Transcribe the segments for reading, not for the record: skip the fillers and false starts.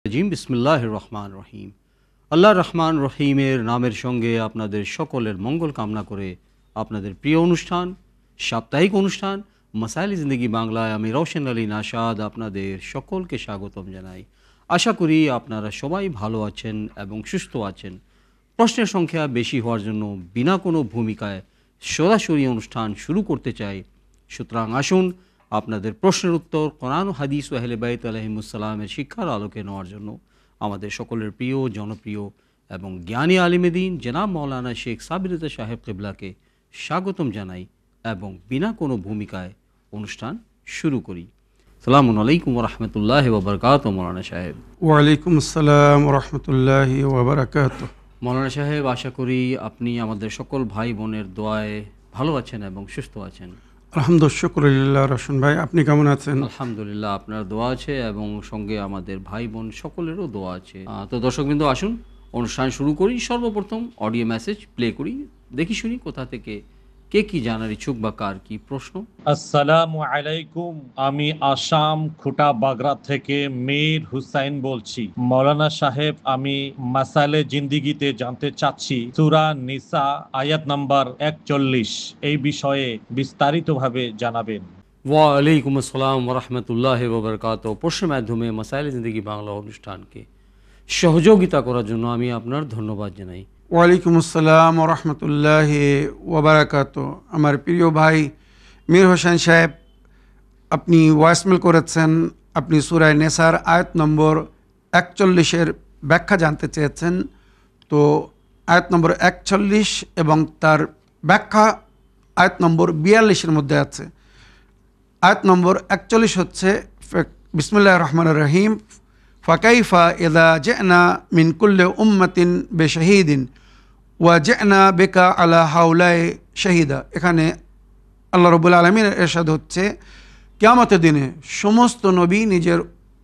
Gym বিসমিল্লাহির রহমান রহিম। আল্লাহ রহমান রহিমের নামের সঙ্গে আপনাদের সকলের মঙ্গল কামনা করে আপনাদের প্রিয় অনুষ্ঠান, সাপ্তাহিক অনুষ্ঠান মাসাইল জিন্দেগি বাংলায় আমি রওশন আলী নাশাদ আপনাদের সকলকে স্বাগতম জানাই। আশা করি আপনারা সবাই ভালো আছেন এবং সুস্থ আছেন। প্রশ্নের সংখ্যা বেশি হওয়ার জন্য বিনা কোনো ভূমিকায় সরাসরি অনুষ্ঠান শুরু করতে চাই। সুতরাং আসুন আপনাদের প্রশ্নের উত্তর কোরআন ও হাদিস ও আহলে বাইত আলাইহিমুসসালামের শিক্ষার আলোকে নেওয়ার জন্য আমাদের সকলের প্রিয়, জনপ্রিয় এবং জ্ঞানী আলিমে দ্বীন জনাব মাওলানা শেখ সাবির রেজা সাহেব কিবলাকে স্বাগতম জানাই এবং বিনা কোনো ভূমিকায় অনুষ্ঠান শুরু করি। আসসালামু আলাইকুম ওয়া রাহমাতুল্লাহি ওয়া বারাকাতুহু। মাওলানা সাহেব। ওয়ালাইকুম আসসালাম ওয়া রাহমাতুল্লাহি ওয়া বারাকাতুহু। মাওলানা সাহেব, আশা করি আপনি আমাদের সকল ভাই বোনের দোয়ায় ভালো আছেন এবং সুস্থ আছেন। আলহামদুলিল্লাহ, শুকরিল্লাহ। রশন ভাই, আপনি কেমন আছেন? আলহামদুলিল্লাহ, আপনার দোয়া আছে এবং সঙ্গে আমাদের ভাই বোন সকলেরও দোয়া আছে। তো দর্শকবৃন্দ, আসুন অনুষ্ঠান শুরু করি। সর্বপ্রথম অডিও মেসেজ প্লে করি, দেখি শুনি কোথা থেকে কে কি জানার ইচ্ছুক বা কার কি প্রশ্ন। আসসালামু আলাইকুম, আমি আসাম খুটা বাগরা থেকে মীর হুসাইন বলছি। মৌলানা সাহেব, আমি মাসালে জিন্দিগিতে জানতে চাচ্ছি সূরা নিসা আয়াত নাম্বার 41 এই বিষয়ে বিস্তারিতভাবে জানাবেন। ওয়ালাইকুম আসসালাম ওয়া রাহমাতুল্লাহি ওয়া বারাকাতুহু। প্রশ্নের মাধ্যমে মাসাইল জিন্দেগি বাংলা অনুষ্ঠানকে সহযোগিতা করার জন্য আমি আপনার ধন্যবাদ জানাই। ওয়ালাইকুম আসসালাম ওয়া রাহমাতুল্লাহি ওয়া বারাকাতুহু। আমার প্রিয় ভাই মীর হোসেন সাহেব, আপনি ভয়েসমেল করেছেন। আপনি সূরা নিসার আয়াত নম্বর 41-এর ব্যাখ্যা জানতে চেয়েছেন। তো আয়াত নম্বর 41 এবং তার ব্যাখ্যা আয়াত নম্বর 42-এর মধ্যে আছে। আয়াত নম্বর 41 হচ্ছে, বিসমিল্লাহির রহমানির রহিম, ফাকাইফা ইযা জি'না মিন কুল্লি উম্মাতিন বিশাহিদিন ওয়া জি'না বিকা আলা হাউলাই শাহিদা। এখানে আল্লাহ রাব্বুল আলামিনের ইরশাদ হচ্ছে, কিয়ামতের দিনে সমস্ত নবী নিজের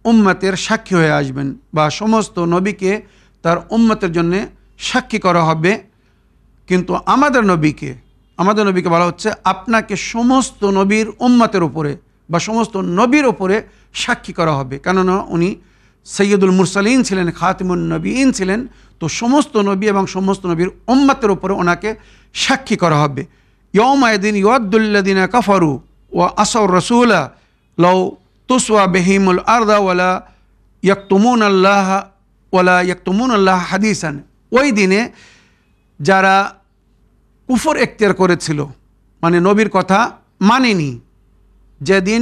উম্মতের সাক্ষী হয়ে আসবেন, বা সমস্ত নবীকে তার উম্মতের জন্য সাক্ষী করা হবে। কিন্তু আমাদের নবীকে বলা হচ্ছে আপনাকে সমস্ত নবীর উম্মতের উপরে বা সমস্ত নবীর উপরে সাক্ষী করা হবে, কেননা উনি সৈয়দুল মুরসালিন ছিলেন, খাতিমুন নবীন ছিলেন। তো সমস্ত নবী এবং সমস্ত নবীর উম্মতের উপরে ওনাকে সাক্ষী করা হবে। ইয়াউমাইদিন ইয়াওয়াদ্দুল্লাযিনা কাফারু ওয়া আসাউর রাসূলা লাউ তুসওয়া বিহিমুল আরদা ওয়ালা ইয়াকতুমুনাল্লাহ হাদিসান। ওই দিনে যারা কুফর এখতিয়ার করেছিল, মানে নবীর কথা মানেনি, যেদিন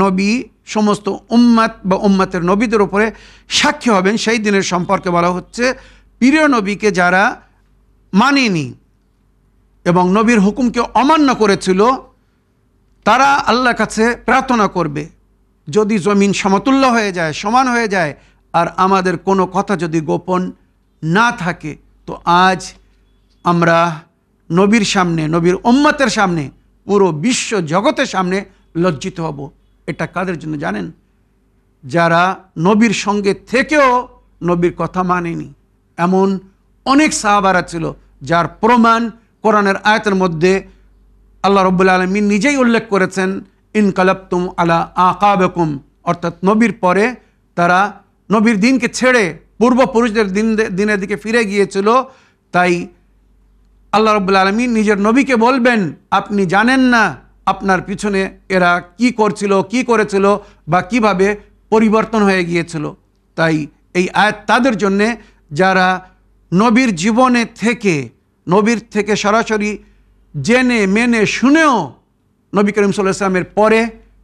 নবী সমস্ত উম্মত বা উম্মতের নবীদের উপরে সাক্ষী হবেন, সেই দিনের সম্পর্কে বলা হচ্ছে প্রিয় নবীকে যারা মানেনি এবং নবীর হুকুমকে অমান্য করেছিল, তারা আল্লাহর কাছে প্রার্থনা করবে, যদি জমিন সমতুল্য হয়ে যায়, সমান হয়ে যায়, আর আমাদের কোনো কথা যদি গোপন না থাকে, তো আজ আমরা নবীর সামনে, নবীর উম্মতের সামনে, পুরো বিশ্ব জগতের সামনে লজ্জিত হব। এটা কাদের জন্য জানেন? যারা নবীর সঙ্গে থেকেও নবীর কথা মানেনি। এমন অনেক সাহাবারা ছিল যার প্রমাণ কোরআনের আয়াতের মধ্যে আল্লাহ রাব্বুল আলামিন নিজেই উল্লেখ করেছেন, ইনকালাবতুম আলা আকাবিকুম, অর্থাৎ নবীর পরে তারা নবীর দিনকে ছেড়ে পূর্বপুরুষদের দিনের দিকে ফিরে গিয়েছিল। তাই আল্লাহ রাব্বুল আলামিন নিজের নবীকে বলবেন, আপনি জানেন না আপনার পিছনে এরা কি করছিল, কি করেছিল, বা কিভাবে পরিবর্তন হয়ে গিয়েছিল। তাই এই আয়াত তাদের জন্যে যারা নবীর জীবনে থেকে, নবীর থেকে সরাসরি জেনে মেনে শুনেও নবী করিম সাল্লাল্লাহু আলাইহি ওয়াসাল্লামের পরে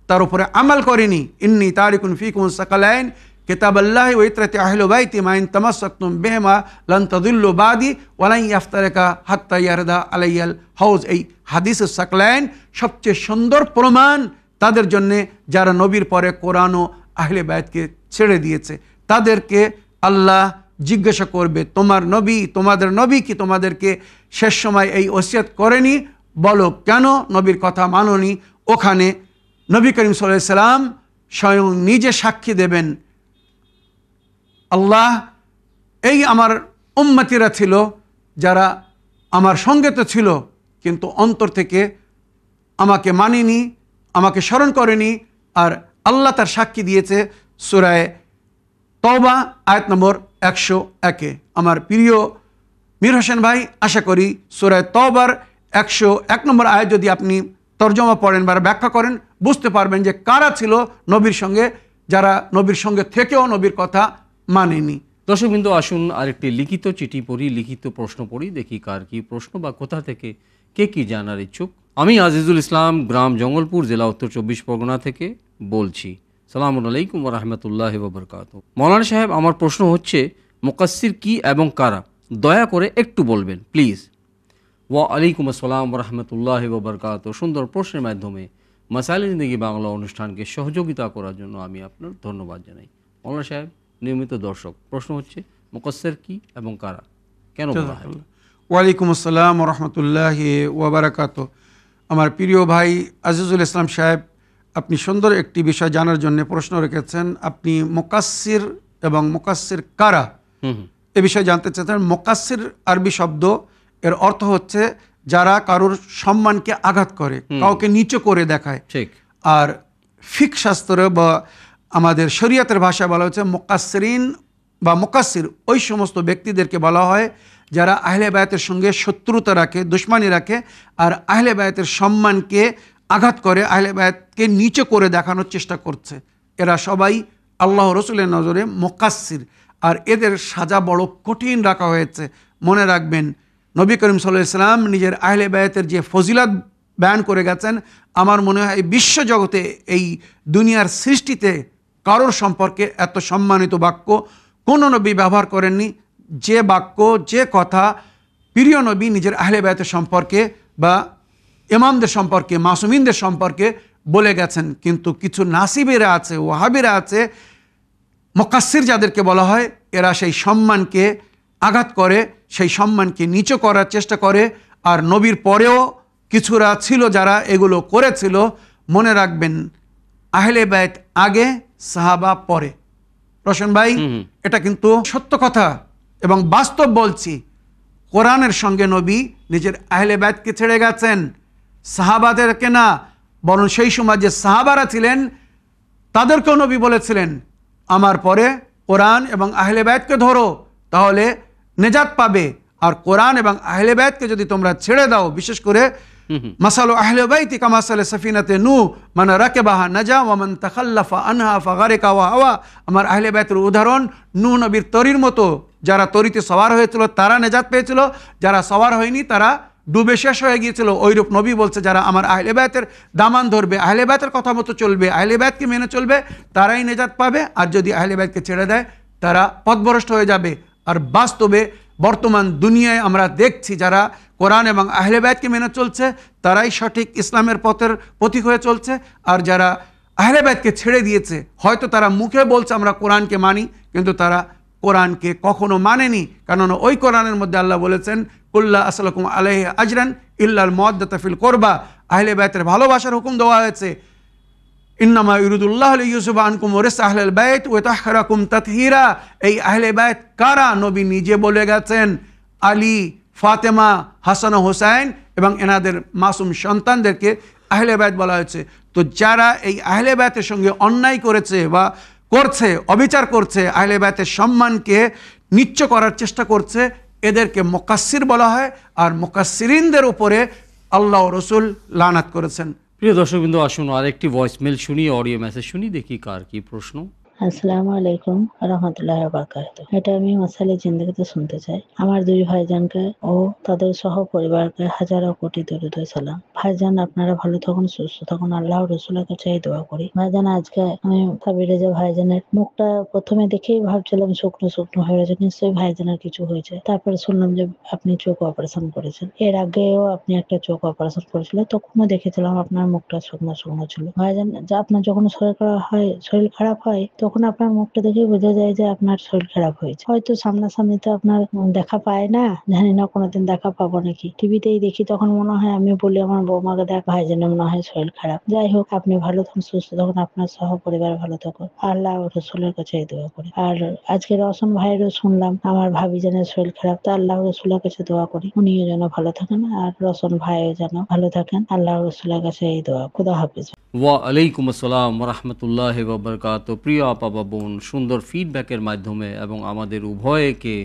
তার উপরে আমল করেনি। ইন্নী তারিকুন ফিকুম সাকালাইন কিতাবাল্লাহি ওয়া ইতরাতি আহলি বাইতি মা ইন তামাসসাকতুম বিহিমা লান তাদিল্লু বাদি ওয়া লান ইফতারিকা হাত্তা ইয়ারদা আলাইয়াল হাউজ। এই হাদিসুস সাকলাইন সবচেয়ে সুন্দর প্রমাণ তাদের জন্য যারা নবীর পরে কোরআন ও আহলে বাইতকে ছেড়ে দিয়েছে। তাদেরকে আল্লাহ জিজ্ঞাসা করবে, তোমাদের নবী কি তোমাদেরকে শেষ সময় এই ওসিয়ত করেনি? বলো কেন নবীর কথা মানোনি? ওখানে নবী করিম সাল্লাল্লাহু আলাইহি সাল্লাম স্বয়ং নিজে সাক্ষী দেবেন, আল্লাহ, এই আমার উম্মতিরা ছিল যারা আমার সঙ্গে তো ছিল, কিন্তু অন্তর থেকে আমাকে মানেনি, আমাকে স্মরণ করেনি। আর আল্লাহ তার সাক্ষী দিয়েছে সূরা তওবা আয়াত নম্বর 101। আমার প্রিয় মীর হোসেন ভাই, আশা করি সূরা তওবার 101 নম্বর আয়াত যদি আপনি তর্জমা পড়েন বা ব্যাখ্যা করেন, বুঝতে পারবেন যে কারা ছিল নবীর সঙ্গে, যারা নবীর সঙ্গে থেকেও নবীর কথা মানেনি। দর্শকবৃন্দু, আসুন আরেকটি লিখিত চিঠি পড়ি, লিখিত প্রশ্ন পড়ি, দেখি কার কি প্রশ্ন বা কোথা থেকে কে কি জানার ইচ্ছুক। আমি আজিজুল ইসলাম, গ্রাম জঙ্গলপুর, জেলা উত্তর 24 পরগনা থেকে বলছি। সালামুন আলাইকুম ওয়া রাহমাতুল্লাহি ওয়া বারাকাতুহু। মৌলানা সাহেব, আমার প্রশ্ন হচ্ছে মুকাসসির কি এবং কারা, দয়া করে একটু বলবেন প্লিজ। ওয়া আলাইকুম আসসালাম ওয়া রাহমাতুল্লাহি ওয়া বারাকাতুহু। সুন্দর প্রশ্নের মাধ্যমে মাসাইল জিন্দেগি বাংলা অনুষ্ঠানকে সহযোগিতা করার জন্য আমি আপনার ধন্যবাদ জানাই। মৌলানা সাহেব, নিয়মিত দর্শক, প্রশ্ন হচ্ছে মুকাসসির কি এবং কারা, কেন বলা হয়? ওয়ালাইকুম আসসালাম ওয়া রাহমাতুল্লাহি ওয়া বারাকাতুহু। আমার প্রিয় ভাই আজিজুল ইসলাম সাহেব, আপনি সুন্দর একটি বিষয় জানার জন্য প্রশ্ন রেখেছেন। আপনি মুকাসসির এবং মুকাসসির কারা এ বিষয়ে জানতে চাচ্ছেন। মুকাসসির আরবি শব্দ, এর অর্থ হচ্ছে যারা কারোর সম্মানকে আঘাত করে, কাউকে নিচু করে দেখায়। ঠিক। আর ফিক শাস্ত্রে বা আমাদের শরীয়তের ভাষায় বলা হচ্ছে মুকাসসিরিন বা মুকাসসির ওই সমস্ত ব্যক্তিদেরকে বলা হয় যারা আহলে বায়াতের সঙ্গে শত্রুতা রাখে, দুশমানি রাখে, আর আহলে বায়াতের সম্মানকে আঘাত করে, আহলে বায়াতকে নিচু করে দেখানোর চেষ্টা করছে। এরা সবাই আল্লাহ রসুলের নজরে মুকাসসির। আর এদের সাজা বড় কঠিন রাখা হয়েছে। মনে রাখবেন, নবী করিম সাল্লাল্লাহু আলাইহি ওয়াসাল্লাম নিজের আহলে বায়াতের যে ফজিলত বয়ান করে গেছেন, আমার মনে হয় বিশ্বজগতে এই দুনিয়ার সৃষ্টিতে কারোর সম্পর্কে এত সম্মানিত বাক্য কোনো নবী ব্যবহার করেননি। যে বাক্য, যে কথা প্রিয় নবী নিজের আহলে বায়াতের সম্পর্কে বা ইমামদের সম্পর্কে, মাসুমিনদের সম্পর্কে বলে গেছেন। কিন্তু কিছু নাসিবেরা আছে, ওয়াহাবিরা আছে, মুকাসসির যাদেরকে বলা হয়, এরা সেই সম্মানকে আঘাত করে, সেই সম্মানকে নিচু করার চেষ্টা করে। আর নবীর পরেও কিছুরা ছিল যারা এগুলো করেছিল। মনে রাখবেন, আহলে বায়াত আগে, সাহাবা পরে। রোশন ভাই, এটা কিন্তু সত্য কথা এবং বাস্তব বলছি। কোরআনের সঙ্গে নবী নিজের আহলে বায়াতকে ছেড়ে গেছেন, সাহাবাদেরকে না। বরং সেই সময় যে সাহাবারা ছিলেন তাদেরকেও নবী বলেছিলেন, আমার পরে কোরআন এবং আহলে বায়াতকে ধরো, তাহলে নেজাত পাবে। আর কোরআন এবং আহলে বায়াতকে যদি তোমরা ছেড়ে দাও, বিশেষ করে মাসালু আহলে বাইতি কামাসালে সাফিনাতে নূ মান রাকেবাহা নাজা ওয়া মান তাখাল্লাফা আনহা ফাগারিকা ওয়া হাওয়া। আমার আহলে বায়াতের উদাহরণ নূহ নবীর তরির মতো। যারা তরিতে সওয়ার হয়েছিল তারা নেজাত পেয়েছিল, যারা সওয়ার হয়নি তারা ডুবে শেষ হয়ে গিয়েছিল। ওইরূপ নবী বলছে, যারা আমার আহলে বায়াতের দামান ধরবে, আহলে বায়াতের কথা মতো চলবে, আহলে বায়াতকে মেনে চলবে, তারাই নেজাত পাবে। আর যদি আহলে বায়াতকে ছেড়ে দেয়, তারা পথভ্রষ্ট হয়ে যাবে। আর বাস্তবে বর্তমান দুনিয়ায় আমরা দেখছি, যারা কোরআন এবং আহলে বায়াতকে মেনে চলছে তারাই সঠিক ইসলামের পথের পথিক হয়ে চলছে। আর যারা আহলে বায়াতকে ছেড়ে দিয়েছে, হয়তো তারা মুখে বলছে আমরা কোরআনকে মানি, কিন্তু তারা কোরআনকে কখনো মানেনি। কারণ ওই কোরআনের মধ্যে আল্লাহ বলেছেন, কুল্লা আসলাকুম আলাইহি আজরান ইল্লাল মাওয়াদ্দাতা ফিল কুরবা। আহলে বায়াতের ভালোবাসার হুকুম দেওয়া হয়েছে। ইন্নামা ইউরিদুল্লাহু লিইয়ুযহিবা আনকুম রিজসা আহলিল বাইত ওয়া তাহহিরাকুম তাতহীরা। এই আহলে বায়াত কারা? নবী নিজে বলে গেছেন, আলী, ফাতেমা, হাসান ও হোসাইন এবং এনাদের মাসুম সন্তানদেরকে আহলে বায়াত বলা হয়েছে। তো যারা এই আহলে বায়াতের সঙ্গে অন্যায় করেছে বা করছে, অবিচার করছে, আহলে বায়াতের সম্মানকে নিচ্চ করার চেষ্টা করছে, এদেরকে মুকাসসির বলা হয়। আর মুকাসসিরিনদের উপরে আল্লাহ ও রসুল লানাত করেছেন। প্রিয় দর্শকবৃন্দ, আসুন আরেকটি ভয়েসমেল শুনি, অডিও মেসেজ শুনি, দেখি কার কি প্রশ্ন। আসসালামু আলাইকুম রহমতুল্লাহ বারকাত। এটা আমি মাসালে জিন্দগিতে শুনতে চাই। আমার দুই ভাইজানকে ও তাদের সহ পরিবারকে হাজারো কোটি দরুদ ও সালাম। ভাইজান, আপনারা ভালো থাকুন, সুস্থ থাকুন, আল্লাহ রসুলের কাছে এই দোয়া করি। ভাইজান, আজকে আমি সাবিরে যে ভাইজানের মুখটা প্রথমে দেখেই ভাবছিলাম শুকনো শুকনো হয়ে গেছে, নিশ্চয়ই ভাইজানের কিছু হয়েছে। তারপরে শুনলাম যে আপনি চোখ অপারেশন করেছেন। এর আগেও আপনি একটা চোখ অপারেশন করেছিলেন, তখনও দেখেছিলাম আপনার মুখটা শুকনো শুকনো ছিল। ভাইজান, যে আপনার যখন শরীর খারাপ হয় তখন আপনার মুখটা দেখে বোঝা যায় যে আপনার শরীর খারাপ হয়েছে। হয়তো সামনাসামনি তো আপনার দেখা পায় না, জানি না কোনোদিন দেখা পাবো নাকি। টিভিতেই দেখি, তখন মনে হয় আমি বলি আমার বৌমাকে, দেখ ভাইজানের মনে হয় শরীর খারাপ। যাই হোক, আপনি ভালো থাকুন, সুস্থ থাকুন, আপনার সহ পরিবার ভালো থাকুন, আল্লাহ ও রসুলের কাছে এই দোয়া করি। আর আজকে রসন ভাইয়েরও শুনলাম আমার ভাবিজানের শরীর খারাপ, তো আল্লাহ রসুলের কাছে দোয়া করি উনিও যেন ভালো থাকেন আর রসন ভাইও যেন ভালো থাকেন, আল্লাহ রসুলের কাছে এই দোয়া। খুদা হাফিজ। ওয়া আলাইকুম আসসালাম ওয়া রাহমাতুল্লাহি ওয়া বারাকাতুহু। প্রিয় আপা বা বোন সুন্দর ফিডব্যাকের মাধ্যমে এবং আমাদের উভয়কে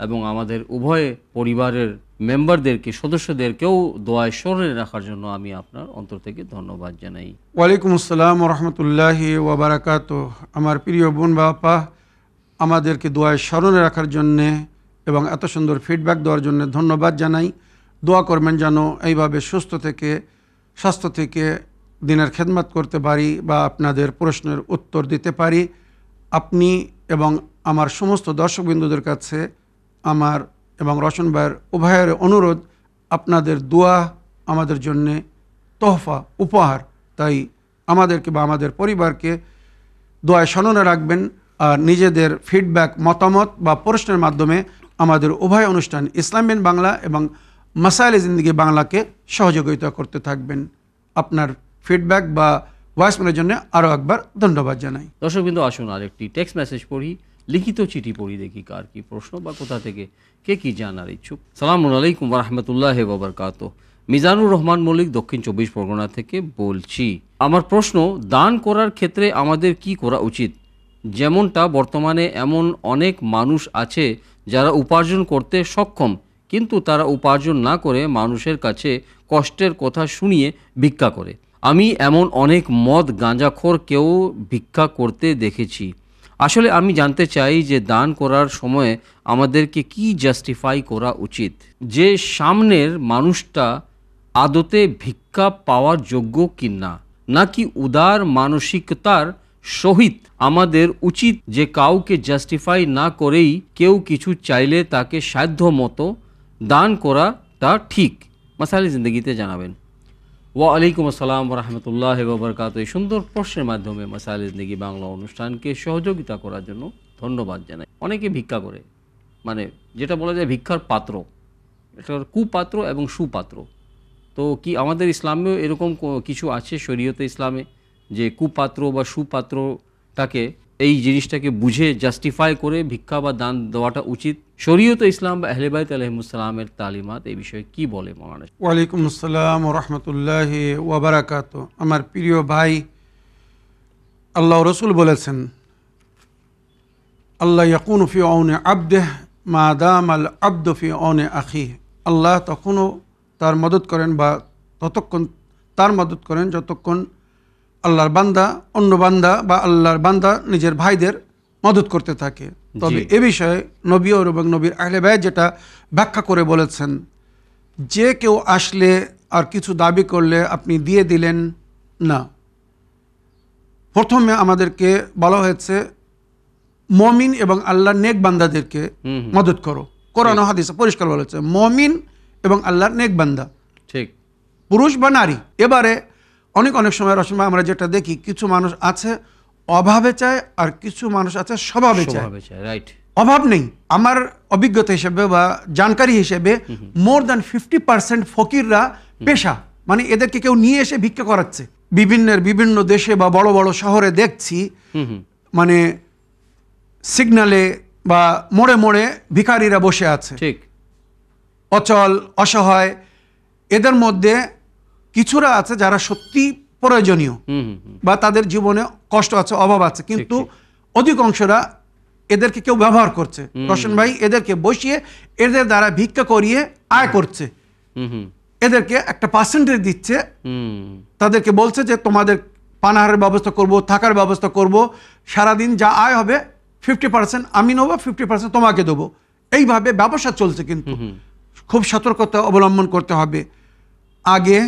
এবং আমাদের উভয় পরিবারের মেম্বারদেরকে, সদস্যদেরকেও দোয়ায় স্মরণে রাখার জন্য আমি আপনার অন্তর থেকে ধন্যবাদ জানাই। ওয়ালাইকুম আসসালাম রহমতুল্লাহি ওয়াবারাকাত। আমার প্রিয় বোন বাপা, আমাদেরকে দোয়ায় স্মরণে রাখার জন্যে এবং এত সুন্দর ফিডব্যাক দেওয়ার জন্য ধন্যবাদ জানাই। দোয়া করবেন যেন এইভাবে সুস্থ থেকে, স্বাস্থ্য থেকে দিনের খেদমত করতে পারি বা আপনাদের প্রশ্নের উত্তর দিতে পারি। আপনি এবং আমার সমস্ত দর্শকবৃন্দদের কাছে আমার এবং রশন ভাইয়ের উভয়ের অনুরোধ, আপনাদের দোয়া আমাদের জন্যে তোহফা, উপহার। তাই আমাদেরকে বা আমাদের পরিবারকে দোয়ায় স্মরণে রাখবেন আর নিজেদের ফিডব্যাক, মতামত বা প্রশ্নের মাধ্যমে আমাদের উভয় অনুষ্ঠান ইসলাম বিন বাংলা এবং মাসাইলে জিন্দেগি বাংলাকে সহযোগিতা করতে থাকবেন। আপনার ফিডব্যাক বা ভয়েসমেলের জন্য আরও একবার ধন্যবাদ জানাই। দর্শকবৃন্দ, আসুন আরেকটি টেক্সট মেসেজ পড়ি, লিখিত চিঠি পড়ি, দেখি কার কি প্রশ্ন বা কোথা থেকে কে কি জানার ইচ্ছুক। সালামু আলাইকুম ওয়া রাহমাতুল্লাহি ওয়া বারাকাতুহু। মিজানুর রহমান মল্লিক, দক্ষিণ 24 পরগনা থেকে বলছি। আমার প্রশ্ন, দান করার ক্ষেত্রে আমাদের কি করা উচিত? যেমনটা বর্তমানে এমন অনেক মানুষ আছে যারা উপার্জন করতে সক্ষম, কিন্তু তারা উপার্জন না করে মানুষের কাছে কষ্টের কথা শুনিয়ে ভিক্ষা করে। আমি এমন অনেক মদ গাঁজাখোরকেও ভিক্ষা করতে দেখেছি। আসলে আমি জানতে চাই যে দান করার সময় আমাদেরকে কি জাস্টিফাই করা উচিত, যে সামনের মানুষটা আদতে ভিক্ষা পাওয়ার যোগ্য কিনা, নাকি উদার মানসিকতার সহিত আমাদের উচিত যে কাউকে জাস্টিফাই না করেই কেউ কিছু চাইলে তাকে সাধ্য মতো দান করাটা ঠিক? মাসাইলে জিন্দেগিতে জানাবেন। ওয়ালাইকুম আসসালাম রহমতুল্লাহ বাবরকাত। এই সুন্দর প্রশ্নের মাধ্যমে মাসাইলে জিন্দেগি বাংলা অনুষ্ঠানকে সহযোগিতা করার জন্য ধন্যবাদ জানাই। অনেকে ভিক্ষা করে, মানে যেটা বলা যায় ভিক্ষার পাত্র, একটা কুপাত্র এবং সুপাত্র। তো কি আমাদের ইসলামেও এরকম কিছু আছে শরীয়তে ইসলামে, যে কুপাত্র বা সুপাত্রটাকে, এই জিনিসটাকে বুঝে জাস্টিফাই করে ভিক্ষা বা দান দেওয়াটা উচিত? শরীয়তে ইসলাম বা আহলে বাইত আলাইহিমুসসালামের তালিমাত এই বিষয়ে কি বলে মৌলানা? ওয়ালাইকুম আসসালাম রহমতুল্লাহি ওয়া বারাকাতুহু। আমার প্রিয় ভাই, আল্লাহ রসুল বলেছেন, আল্লাহ ইয়াকুনু ফি আউনি আবদিহি মা দামাল আবদু ফি আউনি আখিহি। আল্লাহ তখনও তার মদত করেন বা ততক্ষণ তার মদত করেন যতক্ষণ আল্লাহর বান্দা অন্য বান্দা বা আল্লাহর বান্দা নিজের ভাইদের মদত করতে থাকে। তবে এ বিষয়ে নবী এবং নবীর আহলে বাইত যেটা ব্যাখ্যা করে বলেছেন, যে কেউ আসলে আর কিছু দাবি করলে আপনি দিয়ে দিলেন না। প্রথমে আমাদেরকে বলা হয়েছে মমিন এবং আল্লাহর নেক বান্দাদেরকে মদত করো। কোরআন ও হাদিসে পরিষ্কার বলেছে মমিন এবং আল্লাহর নেক বান্দা, ঠিক, পুরুষ বা নারী। এবারে অনেক সময় রসম আমরা যেটা দেখি, কিছু মানুষ আছে অভাবে চায় আর কিছু মানুষ আছে স্বভাবে চায়। রাইট, অভাব নেই। আমার অভিজ্ঞতা হিসেবে বা জানকারি হিসেবে মোর দ্যান 50% ফকিররা পেশা, মানে এদেরকে কেউ নিয়ে এসে ভিক্ষা করাচ্ছে। বিভিন্ন দেশে বা বড় বড় শহরে দেখছি, মানে সিগনালে বা মোড়ে মোড়ে ভিখারিরা বসে আছে, ঠিক, অচল অসহায়। এদের মধ্যে কিছুরা আছে যারা সত্যি প্রয়োজনীয় বা তাদের জীবনে কষ্ট আছে, অভাব আছে, কিন্তু অধিকাংশরা এদেরকে কেউ ব্যবহার করছে। রোশন ভাই এদেরকে বসিয়ে এদের দ্বারা ভিক্ষা করিয়ে আয় করছে, এদেরকে একটা পার্সেন্টেজ দিচ্ছে, তাদেরকে বলছে যে তোমাদের পানাহারের ব্যবস্থা করব, থাকার ব্যবস্থা করব, সারাদিন যা আয় হবে 50% আমি নেবো, 50% তোমাকে দেবো। এইভাবে ব্যবসা চলছে। কিন্তু খুব সতর্কতা অবলম্বন করতে হবে। আগে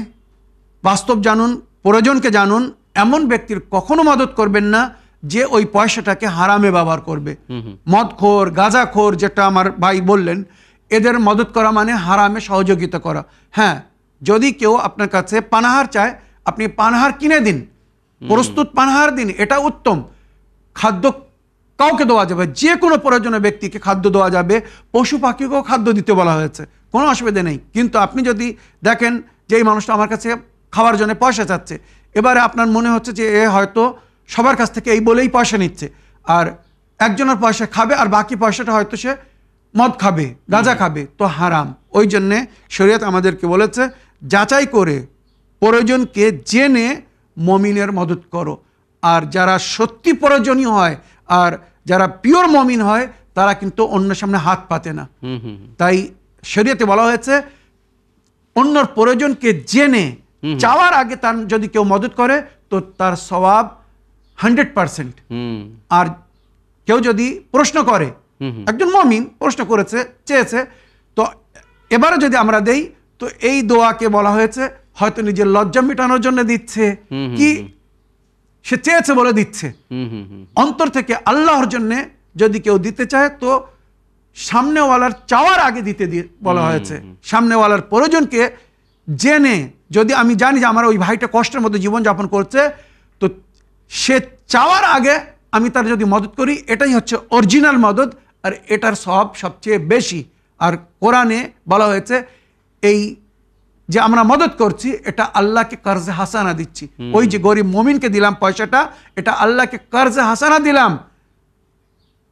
বাস্তব জানুন, প্রয়োজনকে জানুন। এমন ব্যক্তির কখনো মদত করবেন না যে ওই পয়সাটাকে হারামে ব্যবহার করবে। মদখোর, গাঁজাখোর, যেটা আমার ভাই বললেন, এদের মদত করা মানে হারামে সহযোগিতা করা। হ্যাঁ, যদি কেউ আপনার কাছে পানাহার চায়, আপনি পানাহার কিনে দিন, প্রস্তুত পানাহার দিন, এটা উত্তম। খাদ্য কাউকে দেওয়া যাবে, যে কোনো প্রয়োজনীয় ব্যক্তিকে খাদ্য দেওয়া যাবে, পশু পাখিকেও খাদ্য দিতে বলা হয়েছে, কোনো অসুবিধা নেই। কিন্তু আপনি যদি দেখেন যে এই মানুষটা আমার কাছে খাওয়ার জন্য পয়সা চাচ্ছে, এবারে আপনার মনে হচ্ছে যে এ হয়তো সবার কাছ থেকে এই বলেই পয়সা নিচ্ছে, আর একজনের পয়সা খাবে আর বাকি পয়সাটা হয়তো সে মদ খাবে, গাঁজা খাবে, তো হারাম। ওই জন্যে শরীয়ত আমাদেরকে বলেছে যাচাই করে প্রয়োজনকে জেনে মমিনের মদত করো। আর যারা সত্যি প্রয়োজনীয় হয় আর যারা পিওর মমিন হয় তারা কিন্তু অন্যের সামনে হাত পাতে না। তাই শরীয়তে বলা হয়েছে অন্যর প্রয়োজনকে জেনে চাওয়ার আগে তার যদি কেউ মদত করে তো তার সওয়াব 100%। আর কেউ যদি প্রশ্ন করে, একজন মুমিন প্রশ্ন করেছে, চেয়েছে, তো এবারে যদি আমরা দেই তো এই দোয়াকে বলা হয়েছে হয়তো নিজের লজ্জা মেটানোর জন্য দিচ্ছে, কি সে চেয়েছে বলে দিচ্ছে। অন্তর থেকে আল্লাহর জন্য যদি কেউ দিতে চায় তো সামনেওয়ালার চাওয়ার আগে দিতে বলা হয়েছে। সামনেওয়ালার প্রয়োজনকে জেনে, যদি আমি জানি যে আমার ওই ভাইটা কষ্টের মধ্যে জীবনযাপন করছে, তো সে চাওয়ার আগে আমি তার যদি মদত করি, এটাই হচ্ছে অরিজিনাল মদত, আর এটার সবচেয়ে বেশি। আর কোরআনে বলা হয়েছে এই যে আমরা মদত করছি এটা আল্লাহকে কর্জে হাসানা দিচ্ছি। ওই যে গরিব মুমিনকে দিলাম পয়সাটা, এটা আল্লাহকে কর্জে হাসানা দিলাম,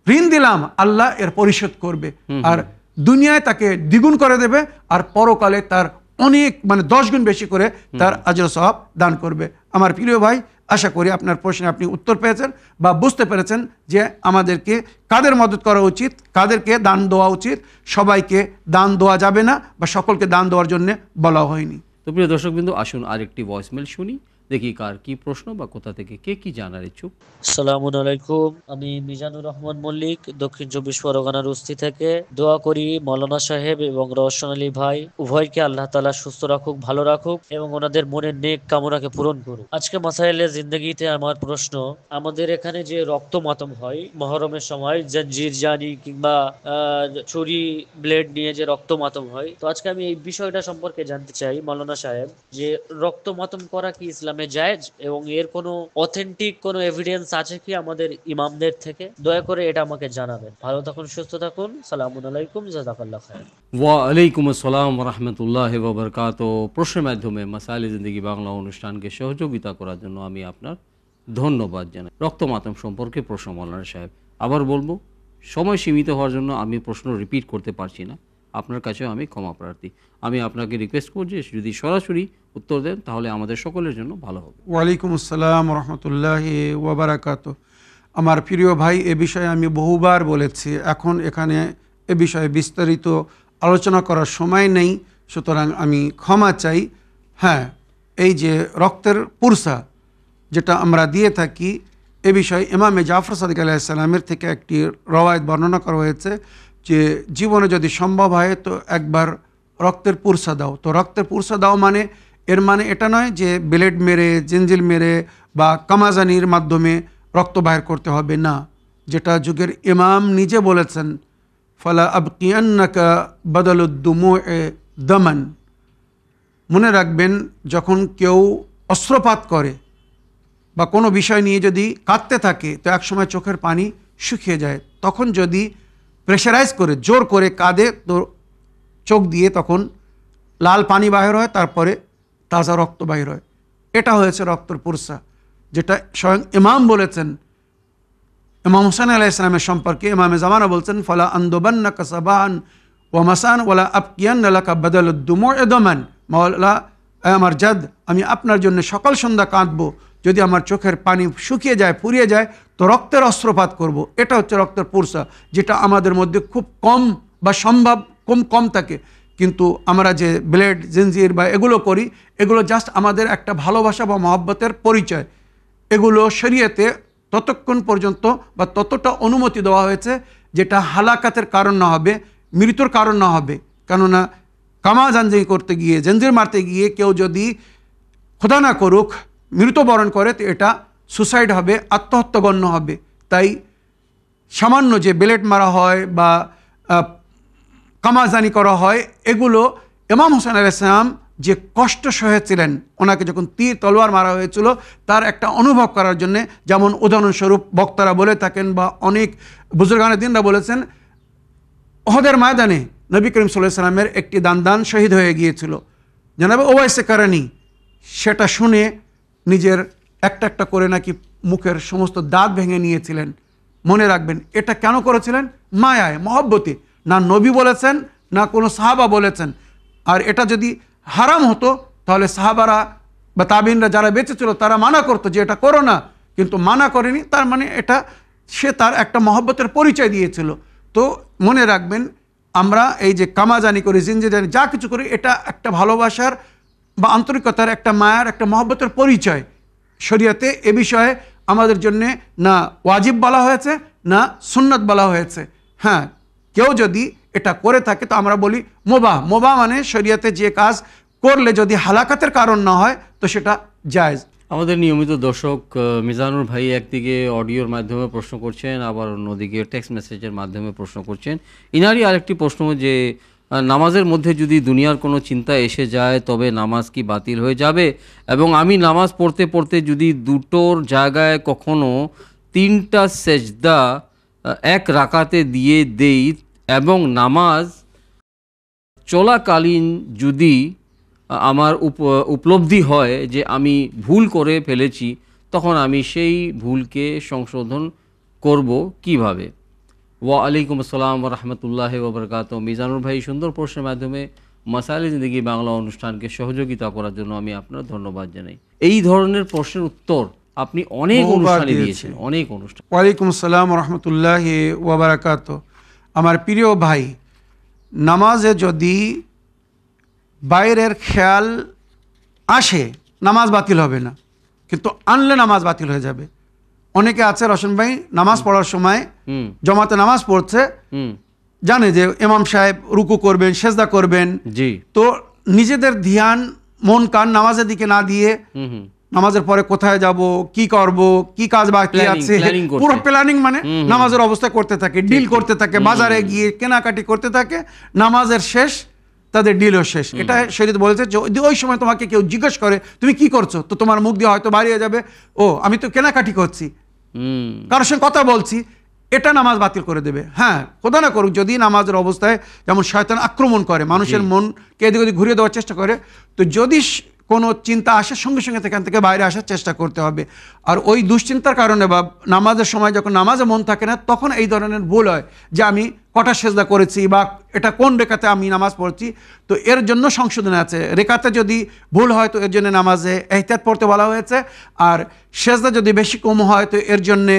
ঋণ দিলাম, আল্লাহ এর পরিশোধ করবে, আর দুনিয়ায় তাকে দ্বিগুণ করে দেবে, আর পরকালে তার অনেক 10 গুণ বেশি করে তার আজর সওয়াব দান করবে। আমার প্রিয় ভাই, আশা করি আপনার প্রশ্নে আপনি উত্তর পেয়েছেন বা বুঝতে পেরেছেন যে আমাদেরকে কাদের মদত করা উচিত, কাদেরকে দান দেওয়া উচিত। সবাইকে দান দেওয়া যাবে না বা সকলকে দান দেওয়ার জন্য বলা হয়নি। তো প্রিয় দর্শকবৃন্দ, আসুন আরেকটি ভয়েসমেল শুনি, দেখি কার কি প্রশ্ন বা কোথা থেকে কে কি জানার ইচ্ছুক। আসসালামু আলাইকুম, আমি মিজানুর রহমান মল্লিক, দক্ষিণ 24 পরগনার উস্তি থেকে। দোয়া করি মৌলানা সাহেব এবং রওশন আলী ভাই উভয়কে আল্লাহ তাআলা সুস্থ রাখুক, ভালো রাখুক এবং ওনাদের মনের নেক কামনাকে পূরণ করুক। আজকে মাসাইলে জিন্দেগিতে আমার প্রশ্ন, আমাদের এখানে যে রক্ত মাতম হয় মহরমের সময়, জঞ্জির জানি কিংবা ছুরি ব্লেড নিয়ে যে রক্ত মাতম হয়, তো আজকে আমি এই বিষয়টা সম্পর্কে জানতে চাই মৌলানা সাহেব, যে রক্ত মাতম করা কি ইসলামে জায়েজ এবং এর কোনো অথেন্টিক কোনো এভিডেন্স আছে কি আমাদের ইমামদের থেকে? দয়া করে এটা আমাকে জানাবেন। ভালো থাকুন, সুস্থ থাকুন। সালামু আলাইকুম, জাযাকাল্লাহ খায়ের। ওয়া আলাইকুম আসসালাম ওয়া রাহমাতুল্লাহি ওয়া বারাকাতুহু। প্রশ্নের মাধ্যমে মাসাইলে জিন্দেগি বাংলা অনুষ্ঠানকে সহযোগিতা করার জন্য আমি আপনার ধন্যবাদ জানাই। রক্তমাতম সম্পর্কে প্রশ্ন মৌলানা সাহেব, আবার বলবো, সময় সীমিত হওয়ার জন্য আমি প্রশ্ন রিপিট করতে পারছি না, আপনার কাছেও আমি ক্ষমা প্রার্থী। আমি আপনাকে রিকোয়েস্ট করছি যদি সরাসরি উত্তর দেন তাহলে আমাদের সকলের জন্য ভালো হবে। ওয়ালাইকুম আসসালাম রহমতুল্লাহি ওয়া বারাকাতুহু। আমার প্রিয় ভাই, এ বিষয়ে আমি বহুবার বলেছি, এখন এখানে এ বিষয়ে বিস্তারিত আলোচনা করার সময় নেই, সুতরাং আমি ক্ষমা চাই। হ্যাঁ, এই যে রক্তের পুরসা যেটা আমরা দিয়ে থাকি, এ বিষয়ে ইমামে জাফর সাদিক আলাইহিস সালামের থেকে একটি রওয়ায়াত বর্ণনা করা হয়েছে যে জীবনে যদি সম্ভব হয় তো একবার রক্তের পুরসা দাও। তো রক্তের পুরসা দাও মানে এর মানে এটা নয় যে ব্লেড মেরে, জিঞ্জিল মেরে বা কামাজানির মাধ্যমে রক্ত বাহির করতে হবে না, যেটা যুগের ইমাম নিজে বলেছেন, ফালা আবকিয়ান্নাকা বাদালুদ্দুমুএ দামান। মনে রাখবেন, যখন কেউ অস্ত্রপাত করে বা কোনো বিষয় নিয়ে যদি কাঁদতে থাকে তো একসময় চোখের পানি শুকিয়ে যায়, তখন যদি প্রেশারাইজ করে জোর করে কাঁদে তো চোখ দিয়ে তখন লাল পানি বাহির হয়, তারপরে তাজা রক্ত বাহির হয়। এটা হয়েছে রক্তের পুরসা, যেটা স্বয়ং ইমাম বলেছেন। ইমাম হুসাইন আলাইহিস সালামের সম্পর্কে ইমামে জামানা বলছেন, ফালা আনদুবান্নাকা সাবান ওয়া মাসান ওয়ালা আবকিয়ান্না লাকা বাদালুদ্দুমুএ দামান। মাওলা, আমার জাদ, আমি আপনার জন্য সকাল সন্ধ্যা কাঁদবো, যদি আমার চোখের পানি শুকিয়ে যায়, ফুরিয়ে যায়, তো রক্তের অস্ত্রপাত করব। এটা হচ্ছে রক্তের পুরসা, যেটা আমাদের মধ্যে খুব কম বা সম্ভব কম থাকে। কিন্তু আমরা যে ব্লেড, জিঞ্জির বা এগুলো করি, এগুলো জাস্ট আমাদের একটা ভালোবাসা বা মহব্বতের পরিচয়। এগুলো শরীয়তে ততক্ষণ পর্যন্ত বা ততটা অনুমতি দেওয়া হয়েছে যেটা হালাকাতের কারণ না হবে, মৃত্যুর কারণ না হবে। কেননা কামা জাঞ্জি করতে গিয়ে, জঞ্জির মারতে গিয়ে কেউ যদি খোদা না করুক মৃত্যুবরণ করে, তো এটা সুসাইড হবে, আত্মহত্যা গণ্য হবে। তাই সামান্য যে ব্লেড মারা হয় বা কামাজানি করা হয়, এগুলো ইমাম হুসাইন আলাইহিস সালাম যে কষ্ট সহেছিলেন, ওনাকে যখন তীর তলোয়ার মারা হয়েছিল তার একটা অনুভব করার জন্যে, যেমন উদাহরণস্বরূপ বক্তারা বলে থাকেন বা অনেক বুজুর্গানে দিনরা বলেছেন, ওহদের ময়দানে নবী করিম সাল্লাল্লাহু আলাইহি সাল্লামের একটি দান শহীদ হয়ে গিয়েছিল, জানাবে ওয়াইসে কারানি। সেটা শুনে নিজের একটা করে নাকি মুখের সমস্ত দাঁত ভেঙে নিয়েছিলেন। মনে রাখবেন, এটা কেন করেছিলেন? মায়ায়, মহব্বতে। না নবী বলেছেন, না কোনো সাহাবা বলেছেন। আর এটা যদি হারাম হতো তাহলে সাহাবারা বা তাবিনরা যারা বেঁচে ছিল তারা মানা করতো যে এটা করো না, কিন্তু মানা করেনি, তার মানে এটা সে তার একটা মহব্বতের পরিচয় দিয়েছিল। তো মনে রাখবেন, আমরা এই যে কামাজানি করি, জিনজি জানি, যা কিছু করি, এটা একটা ভালোবাসার বা আন্তরিকতার, একটা মায়ার, একটা মহব্বতের পরিচয়। শরীয়তে এ বিষয়ে আমাদের জন্যে না ওয়াজিব বলা হয়েছে, না সুন্নত বলা হয়েছে। হ্যাঁ, কেউ যদি এটা করে থাকে তো আমরা বলি মোবাহ। মোবাহ মানে শরীয়তে যে কাজ করলে যদি হালাকাতের কারণ না হয় তো সেটা জায়েজ। আমাদের নিয়মিত দর্শক মিজানুর ভাই একদিকে অডিওর মাধ্যমে প্রশ্ন করছেন, আবার অন্যদিকে টেক্সট মেসেজের মাধ্যমে প্রশ্ন করছেন। ইনারই আরেকটি প্রশ্ন যে নামাজের মধ্যে যদি দুনিয়ার কোনো চিন্তা এসে যায় তবে নামাজ কি বাতিল হয়ে যাবে? এবং আমি নামাজ পড়তে পড়তে যদি দুটোর জায়গায় কখনো 3টা সেজদা এক রাকাতে দিয়ে দেই এবং নামাজ চলাকালীন যদি আমার উপলব্ধি হয় যে আমি ভুল করে ফেলেছি, তখন আমি সেই ভুলকে সংশোধন করব কিভাবে? ওয়ালাইকুম আসসালাম ওয়া রাহমাতুল্লাহি ওয়া বারাকাতুহু। মিজানুর ভাই, সুন্দর প্রশ্নের মাধ্যমে মাসাইলে জিন্দেগি বাংলা অনুষ্ঠানকে সহযোগিতা করার জন্য আমি আপনার ধন্যবাদ জানাই। এই ধরনের প্রশ্নের উত্তর আপনি অনেক বহুবার অনুষ্ঠানে দিয়েছি। দিয়েছেন, অনেক অনুষ্ঠান। ওয়ালাইকুম আসসালাম রহমতুল্লাহি ওয়া বারাকাতুহু। আমার প্রিয় ভাই, নামাজে যদি বাইরের খেয়াল আসে নামাজ বাতিল হবে না, কিন্তু আনলে নামাজ বাতিল হয়ে যাবে। অনেকে আছে রশন ভাই, নামাজ পড়ার সময় হুম জমাতে নামাজ পড়ছে, হুম জানে যে ইমাম সাহেব রুকু করবেন, সেজদা করবেন, জি তো নিজেদের ধ্যান মন কান নামাজের দিকে না দিয়ে হুম হুম নামাজের পরে কোথায় যাব, কি করব, কি কাজ বাকি আছে, planning করছে। পুরো প্ল্যানিং মানে নামাজের অবস্থা করতে থাকে, ডিল করতে থাকে, বাজারে গিয়ে কেনাকাটি করতে থাকে, নামাজের শেষ তাদের ডিলও শেষ। এটা শরীয়ত বলেছে যদি ওই সময় তোমাকে কেউ জিজ্ঞেস করে তুমি কি করছো, তো তোমার মুখ দিয়ে হয়তো বাড়িয়ে যাবে, ও আমি তো কেনাকাটি করছি, হুম কারোর সঙ্গে কথা বলছি, এটা নামাজ বাতিল করে দেবে। হ্যাঁ, খোদা না করুক যদি নামাজের অবস্থায় যেমন শয়তান আক্রমণ করে, মানুষের মনকে এদিক ওদিক ঘুরিয়ে দেওয়ার চেষ্টা করে, তো যদি কোনো চিন্তা আসে সঙ্গে সঙ্গে সেখান থেকে বাইরে আসার চেষ্টা করতে হবে। আর ওই দুশ্চিন্তার কারণে বা নামাজের সময় যখন নামাজে মন থাকে না, তখন এই ধরনের ভুল হয় যে আমি কটা সেজদা করেছি বা এটা কোন রেখাতে আমি নামাজ পড়ছি। তো এর জন্য সংশোধন আছে। রেখাতে যদি ভুল হয় তো এর জন্য নামাজে এহতিয়াত পড়তে বলা হয়েছে, আর সেজদা যদি বেশি কম হয় তো এর জন্যে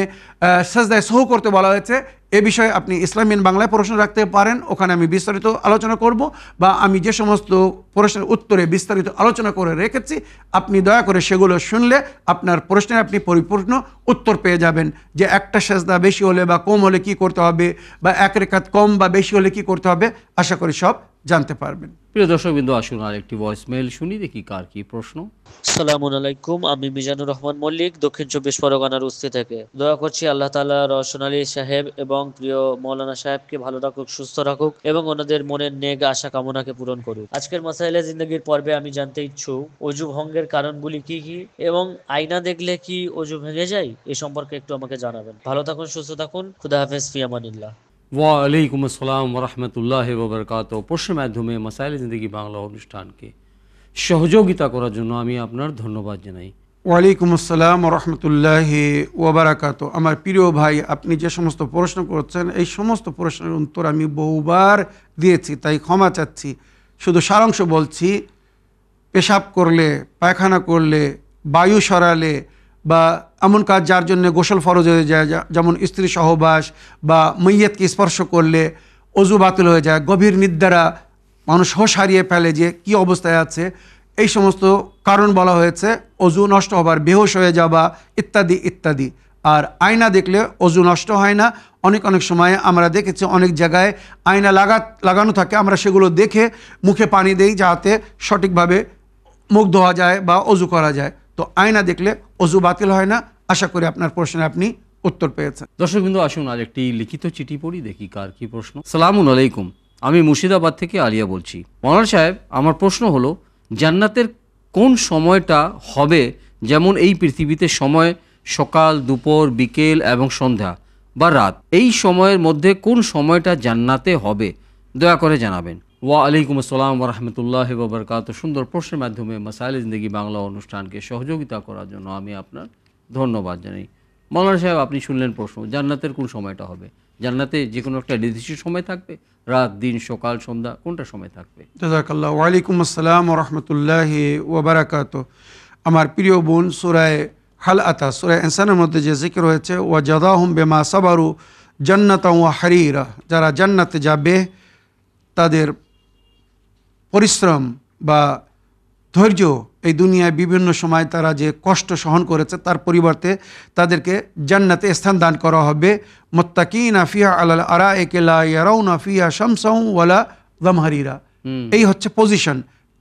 সেজদায় সহু করতে বলা হয়েছে। এ বিষয়ে আপনি ইসলামিয়ান বাংলায় প্রশ্ন রাখতে পারেন, ওখানে আমি বিস্তারিত আলোচনা করব, বা আমি যে সমস্ত প্রশ্নের উত্তরে বিস্তারিত আলোচনা করে রেখেছি আপনি দয়া করে সেগুলো শুনলে আপনার প্রশ্নের আপনি পরিপূর্ণ উত্তর পেয়ে যাবেন, যে একটা সেজদা বেশি হলে বা কম হলে কি করতে হবে, বা এক রেখাত কম বা বেশি হলে কি করতে হবে, আশা করি সব জানতে পারবেন। প্রিয় দর্শকবৃন্দ, আসুন আর একটি ভয়েস মেইল শুনি, দেখি কার কি প্রশ্ন। আসসালামু আলাইকুম, আমি মিজানুর রহমান মল্লিক, দক্ষিণ 24 পরগনার উস্তি থেকে। দোয়া করছি আল্লাহ তাআলা রওশন আলী সাহেব এবং প্রিয় মৌলানা সাহেবকে ভালো রাখুক, সুস্থ রাখুক এবং ওনাদের মনের নেক আশা কামনাকে পূরণ করুক। আজকের মাসাইলে জিন্দেগির পর্বে আমি জানতে ইচ্ছুক অজু ভঙ্গের কারণগুলি কি কি এবং আয়না দেখলে কি অজু ভেঙে যায়, এ সম্পর্কে একটু আমাকে জানাবেন। ভালো থাকুন, সুস্থ থাকুন, খুদা হাফেজ, ফি আমানিল্লাহ। ওয়ালাইকুম আসসালাম ওয়া রাহমাতুল্লাহি ওয়া বারাকাতুহু। প্রশ্নের মাধ্যমে মাসাইলে জিন্দেগি বাংলা অনুষ্ঠানকে সহযোগিতা করার জন্য আমি আপনার ধন্যবাদ জানাই। ওয়ালাইকুম আসসালাম রহমতুল্লাহি ওয়া বারাকাতুহু। আমার প্রিয় ভাই, আপনি যে সমস্ত প্রশ্ন করছেন এই সমস্ত প্রশ্নের উত্তর আমি বহুবার দিয়েছি, তাই ক্ষমা চাচ্ছি। শুধু সারাংশ বলছি, পেশাব করলে, পায়খানা করলে, বায়ু সরালে বা এমন কাজ যার জন্য গোসল ফরজ হয়ে যায়, যেমন স্ত্রী সহবাস বা মইয়তকে স্পর্শ করলে অজু বাতিল হয়ে যায়, গভীর নিদ্রা মানুষ হোশ হারিয়ে ফেলে যে কি অবস্থায় আছে, এই সমস্ত কারণ বলা হয়েছে, অজু নষ্ট হবার, বেহুশ হয়ে যাওয়া ইত্যাদি ইত্যাদি। আর আয়না দেখলে অজু নষ্ট হয় না। অনেক সময় আমরা দেখেছি অনেক জায়গায় আয়না লাগানো থাকে, আমরা সেগুলো দেখে মুখে পানি দেই যাতে সঠিকভাবে মুখ ধোয়া যায় বা অজু করা যায়। তো আয়না দেখলে অজু বাতিল হয় না। আশা করি আপনার প্রশ্নে আপনি উত্তর পেয়েছেন। দর্শকবৃন্দ, আসুন আর একটি লিখিত চিঠি পড়ি, দেখি কার কি প্রশ্ন। সালামুন আলাইকুম, আমি মুর্শিদাবাদ থেকে আলিয়া বলছি। মৌলানা সাহেব, আমার প্রশ্ন হলো জান্নাতের কোন সময়টা হবে, যেমন এই পৃথিবীতে সময় সকাল, দুপুর, বিকেল এবং সন্ধ্যা বা রাত, এই সময়ের মধ্যে কোন সময়টা জান্নাতে হবে, দয়া করে জানাবেন। ওয়ালাইকুম আসসালাম ওয়া রাহমাতুল্লাহি ওয়া বারাকাতুহু। সুন্দর প্রশ্নের মাধ্যমে মাসাইলে জিন্দেগি বাংলা অনুষ্ঠানকে সহযোগিতা করার জন্য আমি আপনার ধন্যবাদ জানাই। মৌলানা সাহেব, আপনি শুনলেন প্রশ্ন, জান্নাতের কোন সময়টা হবে? জান্নাতে যে কোনো একটা নির্দিষ্ট সময় থাকবে? রাত, দিন, সকাল, সন্ধ্যা, কোনটা সময় থাকবে? জাযাকাল্লাহ। ওয়ালাইকুম আসসালাম রহমতুল্লাহি ওয়া বারাকাতুহু। আমার প্রিয় বোন, সূরা খাল আতা সূরা ইনসানের মধ্যে যে জিকির হয়েছে, ওয়া জাযাহুম বিমা সাবারু জান্নাতাও ওয়া হারিরা, যারা জান্নাতে যাবে তাদের পরিশ্রম বা ধৈর্য, এই দুনিয়ায় বিভিন্ন সময় তারা যে কষ্ট সহন করেছে তার পরিবর্তে তাদেরকে জান্নাতে স্থান দান করা হবে। মুত্তাকিনা ফিহা আলাল আরাইকি লা ইয়ারাউনা ফিহা শামসাও ওয়ালা যামহারিরা, এই হচ্ছে পজিশন।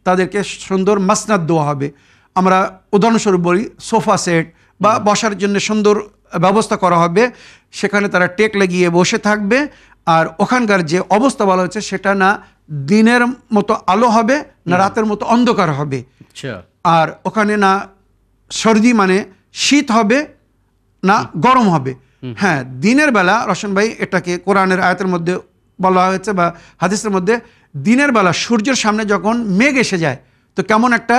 তাদেরকে সুন্দর মাসনাদ দেওয়া হবে। আমরা উদাহরণস্বরূপ বলি, সোফা সেট বা বসার জন্য সুন্দর ব্যবস্থা করা হবে, সেখানে তারা টেক লাগিয়ে বসে থাকবে। আর ওখানকার যে অবস্থা বলা হচ্ছে সেটা না দিনের মতো আলো হবে না রাতের মতো অন্ধকার হবে। আচ্ছা, আর ওখানে না সর্দি মানে শীত হবে না গরম হবে। হ্যাঁ, দিনের বেলা রশন ভাই এটাকে কোরআনের আয়াতের মধ্যে বলা হয়েছে বা হাদিসের মধ্যে, দিনের বেলা সূর্যের সামনে যখন মেঘ এসে যায় তো কেমন একটা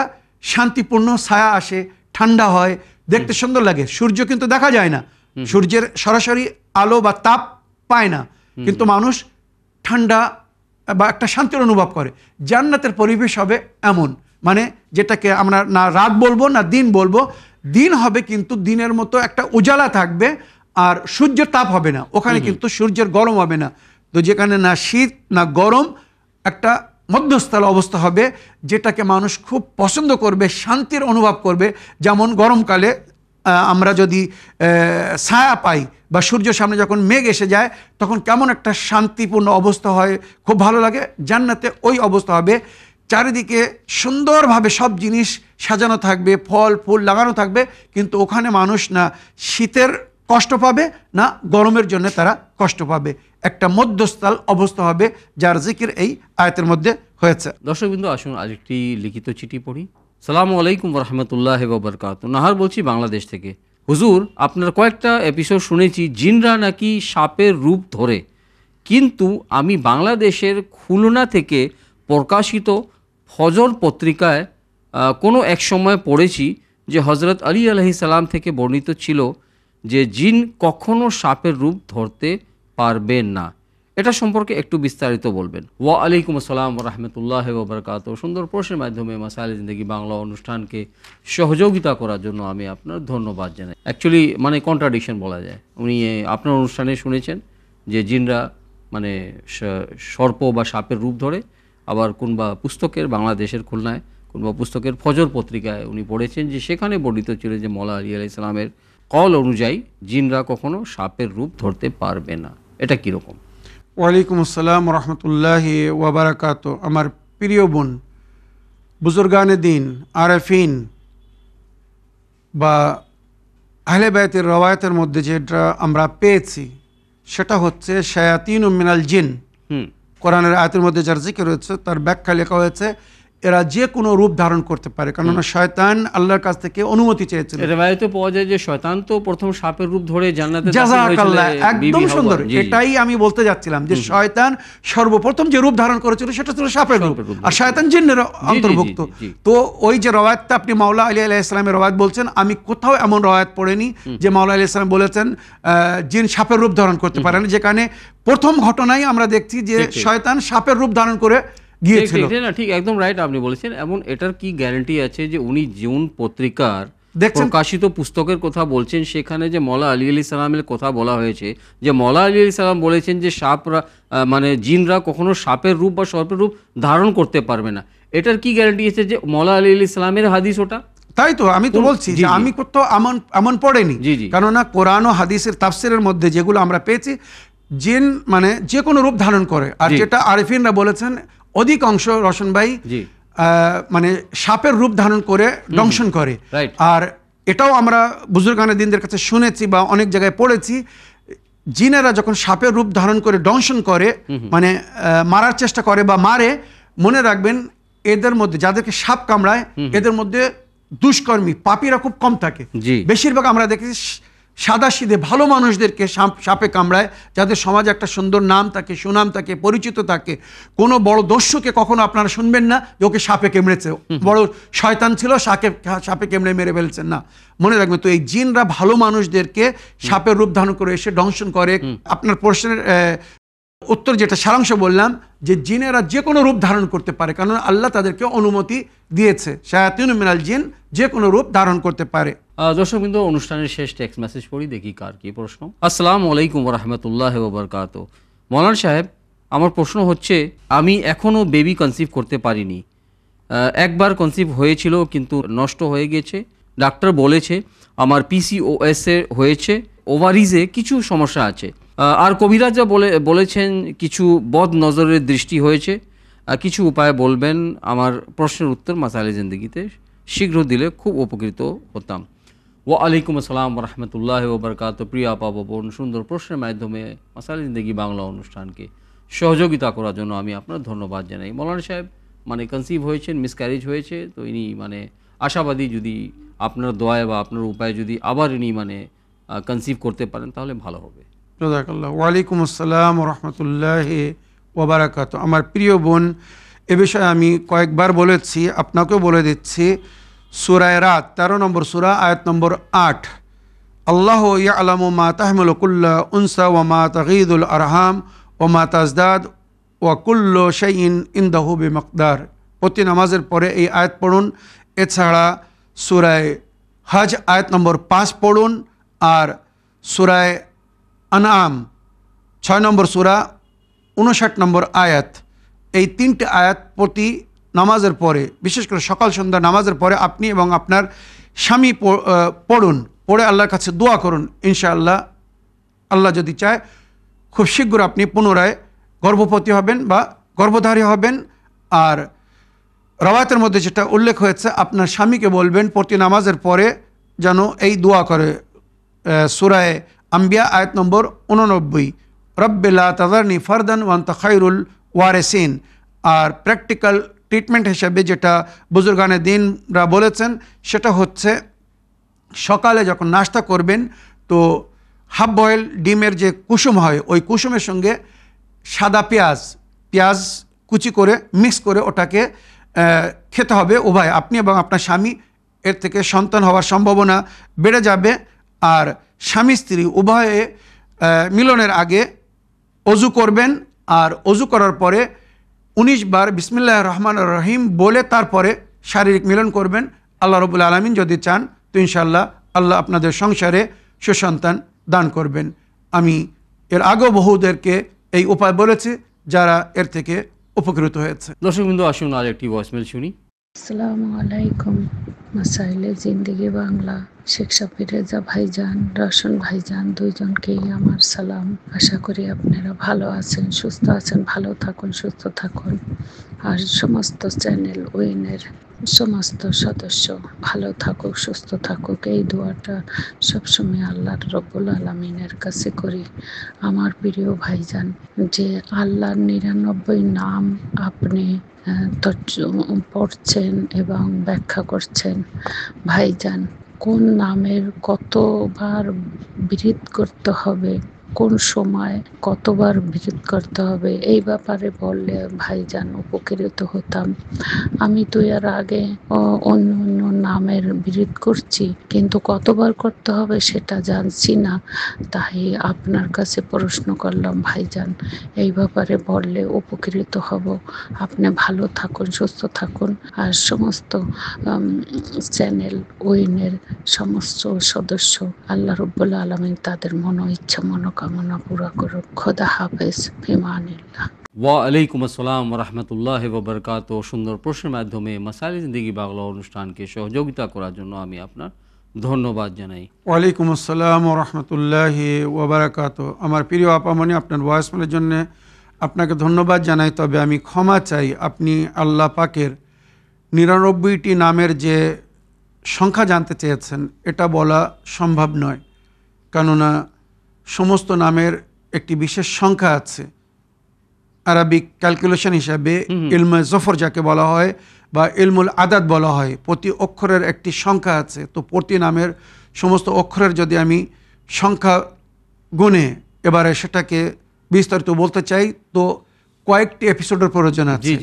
শান্তিপূর্ণ ছায়া আসে, ঠান্ডা হয়, দেখতে সুন্দর লাগে। সূর্য কিন্তু দেখা যায় না, সূর্যের সরাসরি আলো বা তাপ পায় না, কিন্তু মানুষ ঠান্ডা বা একটা শান্তির অনুভব করে। জান্নাতের পরিবেশ হবে এমন, মানে যেটাকে আমরা না রাত বলবো না দিন বলবো, দিন হবে কিন্তু দিনের মতো একটা উজালা থাকবে, আর সূর্যের তাপ হবে না ওখানে, কিন্তু সূর্যের গরম হবে না। তো যেখানে না শীত না গরম, একটা মধ্যস্থল অবস্থা হবে, যেটাকে মানুষ খুব পছন্দ করবে, শান্তির অনুভব করবে। যেমন গরমকালে আমরা যদি ছায়া পাই বা সূর্যের সামনে যখন মেঘ এসে যায় তখন কেমন একটা শান্তিপূর্ণ অবস্থা হয়, খুব ভালো লাগে। জান্নাতে ওই অবস্থা হবে, চারিদিকে সুন্দরভাবে সব জিনিস সাজানো থাকবে, ফল ফুল লাগানো থাকবে, কিন্তু ওখানে মানুষ না শীতের কষ্ট পাবে না গরমের জন্য তারা কষ্ট পাবে। একটা মধ্যস্থল অবস্থা হবে, যার জিকির এই আয়াতের মধ্যে হয়েছে। দর্শকবৃন্দ, আসুন আরেকটি লিখিত চিঠি পড়ি। সালামু আলাইকুম রহমতুল্লাহ ওবরকাত। নাহার বলছি বাংলাদেশ থেকে। হুজুর, আপনার কয়েকটা এপিসোড শুনেছি জিনরা নাকি সাপের রূপ ধরে, কিন্তু আমি বাংলাদেশের খুলনা থেকে প্রকাশিত ফজর পত্রিকায় কোনো এক সময় পড়েছি যে হজরত আলী আলাইহিস সালাম থেকে বর্ণিত ছিল যে জিন কখনো সাপের রূপ ধরতে পারবেন না। এটা সম্পর্কে একটু বিস্তারিত বলবেন। ওয়া আলাইকুম আসসালাম রহমতুল্লাহ ওবরকাত। সুন্দর প্রশ্নের মাধ্যমে মাসাইল জিন্দেগি বাংলা অনুষ্ঠানকে সহযোগিতা করার জন্য আমি আপনার ধন্যবাদ জানাই। অ্যাকচুয়ালি মানে কন্ট্রাডিকশন বলা যায়। উনি আপনার অনুষ্ঠানে শুনেছেন যে জিনরা মানে সর্প বা সাপের রূপ ধরে, আবার কোনবা পুস্তকের বাংলাদেশের খুলনায় কোনবা পুস্তকের ফজর পত্রিকায় উনি পড়েছেন যে সেখানে বর্ণিত ছিল যে মওলা আলী আলাইহিস সালামের কল অনুযায়ী জিনরা কখনো সাপের রূপ ধরতে পারবে না। এটা কীরকম? ওয়ালাইকুম আসসালাম রহমতুল্লাহি ওয়াবারাকাত। আমার প্রিয় বোন, বুজুর্গানে দিন, আরেফিন বা আহলে বায়তের রওয়ায়াতের মধ্যে যেটা আমরা পেয়েছি সেটা হচ্ছে শায়াতিন মিনাল জিন। কোরআনের আয়াতের মধ্যে যার জিকির রয়েছে তার ব্যাখ্যা লেখা হয়েছে এরা যে কোনো রূপ ধারণ করতে পারে, কেননা শয়তান আল্লাহর কাছ থেকে অনুমতি চেয়েছিল। রিওয়ায়াতে পাওয়া যায় যে শয়তান তো প্রথম সাপের রূপ ধরে জান্নাতে জাযাকাল্লাহ, একদম সুন্দর। এটাই আমি বলতে যাচ্ছিলাম যে শয়তান সর্বপ্রথম যে রূপ ধারণ করেছিল সেটা ছিল সাপের রূপ, আর শয়তান জিন্নের অন্তর্ভুক্ত। তো ওই যে রওয়ায়াতটা আপনি মাওলা আলী আলাইহিস সালামের রওয়ায়াত বলছেন, আমি কোথাও এমন রওয়ায়াত পড়িনি যে মাওলা আলী আলাইহিস সালাম বলেছেন জিন সাপের রূপ ধারণ করতে পারে না, যেখানে প্রথম ঘটনায় আমরা দেখছি যে শয়তান সাপের রূপ ধারণ করে গিয়েছিল। ঠিক একদম রাইট আপনি বলেছেন। এবং এটার কি গ্যারান্টি আছে যে উনি জুন পত্রিকার প্রকাশিত পুস্তকের কথা বলছেন, সেখানে যে মওলা আলী আলাইহিস সালামের কথা বলা হয়েছে, যে মওলা আলী আলাইহিস সালাম বলেছেন যে সাপরা মানে জিনরা কখনো সাপের রূপ বা সর্পের রূপ ধারণ করতে পারবে না, এটার কি গ্যারান্টি আছে যে মওলা আলী আলাইহিস সালামের হাদিস ওটা? তাই তো আমি তো বলছি যে আমি কোথাও এমন পড়েনি, কেননা কোরআন ও হাদিসের তাফসিরের মধ্যে যেগুলো আমরা পেয়েছি জিন মানে যে কোনো রূপ ধারণ করে। আর যেটা আরিফিনরা বলেছেন অধিকাংশ রশন ভাই মানে সাপের রূপ ধারণ করে দংশন করে। আর এটাও আমরা বুজুর্গানে দিনদের কাছে শুনেছি বা অনেক জায়গায় পড়েছি, জিনেরা যখন সাপের রূপ ধারণ করে দংশন করে মানে মারার চেষ্টা করে বা মারে, মনে রাখবেন এদের মধ্যে যাদেরকে সাপ কামড়ায় এদের মধ্যে দুষ্কর্মী পাপীরা খুব কম থাকে। বেশিরভাগ আমরা দেখেছি সাদা সিধে ভালো মানুষদেরকে সাপে কামড়ায়, যাদের সমাজে একটা সুন্দর নাম থাকে, সুনাম থাকে, পরিচিত থাকে। কোনো বড় দস্যুকে কখনো আপনারা শুনবেন না যে ওকে সাপে কামড়েছে, বড় শয়তান ছিল সাপে কামড়ে মেরে ফেলছেন, না। মনে রাখবেন তো এই জিনরা ভালো মানুষদেরকে সাপের রূপ ধারণ করে এসে দংশন করে। আপনার প্রশ্নের উত্তর যেটা সারাংশ বললাম, যে জিনেরা যে কোনো রূপ ধারণ করতে পারে, কারণ আল্লাহ তাদেরকে অনুমতি দিয়েছে। শায়াতিন মিনাল জিন যে কোনো রূপ ধারণ করতে পারে। দর্শক বিন্দু, অনুষ্ঠানের শেষ টেক্সট মেসেজ পড়ি, দেখি কার কি প্রশ্ন। আসসালামু আলাইকুম রহমতুল্লাহ ওবরকাত। মৌলানা সাহেব, আমার প্রশ্ন হচ্ছে, আমি এখনও বেবি কনসিভ করতে পারিনি। একবার কনসিভ হয়েছিল কিন্তু নষ্ট হয়ে গেছে। ডাক্তার বলেছে আমার PCOS এ হয়েছে, ওভারিজে কিছু সমস্যা আছে। আর কবিরাজা বলেছেন কিছু বদ নজরের দৃষ্টি হয়েছে। কিছু উপায় বলবেন? আমার প্রশ্নের উত্তর মাসাইলে জিন্দেগিতে শীঘ্র দিলে খুব উপকৃত হতাম। ওয়ালাইকুম আসসালাম রহমতুল্লাহ ওবরকাত। প্রিয় আপা বোন, সুন্দর প্রশ্নের মাধ্যমে মাসাইলে জিন্দেগি বাংলা অনুষ্ঠানকে সহযোগিতা করার জন্য আমি আপনার ধন্যবাদ জানাই। মৌলানা সাহেব, মানে কনসিভ হয়েছেন, মিসক্যারেজ হয়েছে, তো ইনি মানে আশাবাদী, যদি আপনার দোয়ায় বা আপনার উপায়ে যদি আবার ইনি মানে কনসিভ করতে পারেন তাহলে ভালো হবে। জাযাকাল্লাহ। ওয়ালাইকুম আসসালাম রহমতুল্লাহি ওবারাকাত। আমার প্রিয় বোন, এ বিষয়ে আমি কয়েকবার বলেছি, আপনাকেও বলে দিচ্ছি। সূরা রাত 13 নম্বর সূরা, আয়াত নম্বর 8, আল্লাহ ইয়ালামু মা তাহমিলু কুল্লু উনসা ওয়া মা তাগীদুল আরহাম ওয়া মা তাজদাদ ওয়া কুল্লু শাইইন ইনদাহু বিমাকদার। প্রতি নামাজের পরে এই আয়াত পড়ুন। এছাড়া সূরায়ে হজ আয়াত নম্বর 5 পড়ুন, আর সূরায়ে আনআম 6 নম্বর সূরা 59 নম্বর আয়াত, এই 3টে আয়াত প্রতি নামাজের পরে, বিশেষ করে সকাল সন্ধ্যা নামাজের পরে আপনি এবং আপনার স্বামী পড়ুন। পড়ে আল্লাহর কাছে দোয়া করুন। ইনশাআল্লাহ, আল্লাহ যদি চায়, খুব শীঘ্র আপনি পুনরায় গর্ভবতী হবেন বা গর্ভধারী হবেন। আর রওয়ায়াতের মধ্যে যেটা উল্লেখ হয়েছে, আপনার স্বামীকে বলবেন প্রতি নামাজের পরে যেন এই দোয়া করে। সূরায়ে আম্বিয়া আয়াত নম্বর 89, রব্বি লা তাযারনি ফারদান ওয়া আনতা খায়রুল ওয়ারিসিন। আর প্র্যাকটিক্যাল ট্রিটমেন্ট হিসেবে যেটা বুজুর্গানে দিনরা বলেছেন, সেটা হচ্ছে সকালে যখন নাস্তা করবেন, তো হাফ বয়েল ডিমের যে কুসুম হয়, ওই কুসুমের সঙ্গে সাদা পেঁয়াজ কুচি করে মিক্স করে ওটাকে খেতে হবে উভয়, আপনি এবং আপনার স্বামী। এর থেকে সন্তান হওয়ার সম্ভাবনা বেড়ে যাবে। আর স্বামী স্ত্রী উভয়ে মিলনের আগে অজু করবেন, আর অজু করার পরে 19 বার বিসমিল্লাহির রহমানির রহিম বলে তারপরে শারীরিক মিলন করবেন। আল্লাহ রাব্বুল আলামিন যদি চান তো ইনশাআল্লাহ আল্লাহ আপনাদের সংসারে সুসন্তান দান করবেন। আমি এর আগেও বহুদেরকে এই উপায় বলেছি, যারা এর থেকে উপকৃত হয়েছে। দর্শকবৃন্দ, আসুন আর একটি ভয়েসমেল শুনি। আসসালামু আলাইকুম। মাসাইলে জিন্দেগি বাংলা, শেখ সাব্বির রেজা ভাইজান, রওশন ভাইজান, দুইজনকেই আমার সালাম। আশা করি আপনারা ভালো আছেন, সুস্থ আছেন। ভালো থাকুন, সুস্থ থাকুন। আর সমস্ত চ্যানেল উইনের সমস্ত সদস্য ভালো থাকুক, সুস্থ থাকুক, এই দোয়াটা সবসময় আল্লাহর রব্বুল আলামিনের কাছে করি। আমার প্রিয় ভাইজান, যে আল্লাহর 99 নাম আপনি পড়ছেন এবং ব্যাখ্যা করছেন, ভাইজান কোন নামের কতবার বিরিদ করতে হবে, কোন সময় কতবার বিরিদ করতে হবে, এই ব্যাপারে বললে ভাইজান উপকৃত হতাম। আমি তো এর আগে অন্য অন্য নামের বিরিদ করছি, কিন্তু কতবার করতে হবে সেটা জানছি না, তাই আপনার কাছে প্রশ্ন করলাম ভাইজান। এই ব্যাপারে বললে উপকৃত হব। আপনি ভালো থাকুন, সুস্থ থাকুন। আর সমস্ত চ্যানেল উইনের সমস্ত সদস্য আল্লাহ রাব্বুল আলামিন তাদের ইচ্ছা মনোকামনা পুরা করুক। খোদা হাফেজ, ফিমানিল্লাহ। ওয়ালাইকুম আসসালাম রহমতুল্লাহ ওবরকাত। সুন্দর প্রশ্নের মাধ্যমে মাসাইলে জিন্দেগি বাংলা অনুষ্ঠানকে সহযোগিতা করার জন্য আমি আপনার ধন্যবাদ জানাই। ওয়ালাইকুম আসসালাম রহমতুল্লাহি ওবারাকাত। আমার প্রিয় আপামনি, আপনার ভয়েসমেলের জন্য আপনাকে ধন্যবাদ জানাই। তবে আমি ক্ষমা চাই, আপনি আল্লাহ পাকের 99টি নামের যে সংখ্যা জানতে চেয়েছেন, এটা বলা সম্ভব নয়। কেননা সমস্ত নামের একটি বিশেষ সংখ্যা আছে। আরবিক ক্যালকুলেশন হিসাবে ইলমে জফর যাকে বলা হয় বা ইলমুল আদাদ বলা হয়, প্রতি অক্ষরের একটি সংখ্যা আছে। তো প্রতি নামের সমস্ত অক্ষরের যদি আমি সংখ্যা গুনে এবারে সেটাকে বিস্তারিত বলতে চাই, তো কয়েকটি এপিসোডের প্রয়োজন আছে।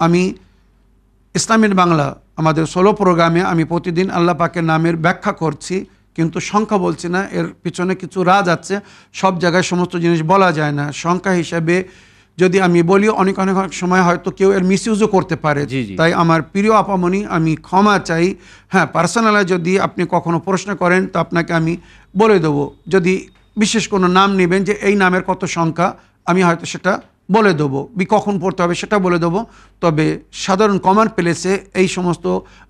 আমি ইসলামের বাংলা আমাদের 16 প্রোগ্রামে আমি প্রতিদিন আল্লাহ পাকের নামের ব্যাখ্যা করছি, কিন্তু সংখ্যা বলছি না, এর পিছনে কিছু রাজ আছে, সব জায়গায় সমস্ত জিনিস বলা যায় না। সংখ্যা হিসাবে যদি আমি বলি, অনেক অনেক অনেক সময় হয়তো কেউ এর মিসইউজও করতে পারে। জি, জি। তাই আমার প্রিয় আপামনি, আমি ক্ষমা চাই। হ্যাঁ, পার্সোনালি যদি আপনি কখনো প্রশ্ন করেন তো আপনাকে আমি বলে দেবো। যদি বিশেষ কোনো নাম নেবেন যে এই নামের কত সংখ্যা, আমি হয়তো সেটা বলে দেবো, কখন পড়তে হবে সেটা বলে দেবো। তবে সাধারণ কমন প্লেসে এই সমস্ত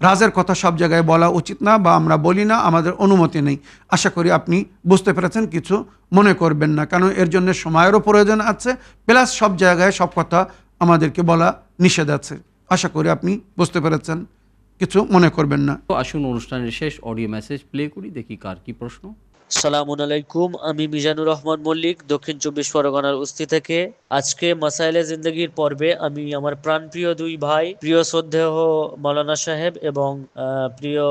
রাজের কথা সব জায়গায় বলা উচিত না, বা আমরা বলি না, আমাদের অনুমতি নেই। আশা করি আপনি বুঝতে পেরেছেন, কিছু মনে করবেন না, কারণ এর জন্য সময়েরও প্রয়োজন আছে, প্লাস সব জায়গায় সব কথা আমাদেরকে বলা নিষেধ আছে। আশা করি আপনি বুঝতে পেরেছেন, কিছু মনে করবেন না। তো আসুন অনুষ্ঠানের শেষ অডিও মেসেজ প্লে করি, দেখি কার কি প্রশ্ন। সালামুন আলাইকুম, আমি মিজানুর রহমান মল্লিক, দক্ষিণ 24 পরগনার উস্তি থেকে। আজকে মাসাইলে জিন্দগির পর্বে আমি আমার প্রাণপ্রিয় দুই ভাই, প্রিয় শ্রদ্ধেয় মাওলানা সাহেব এবং প্রিয়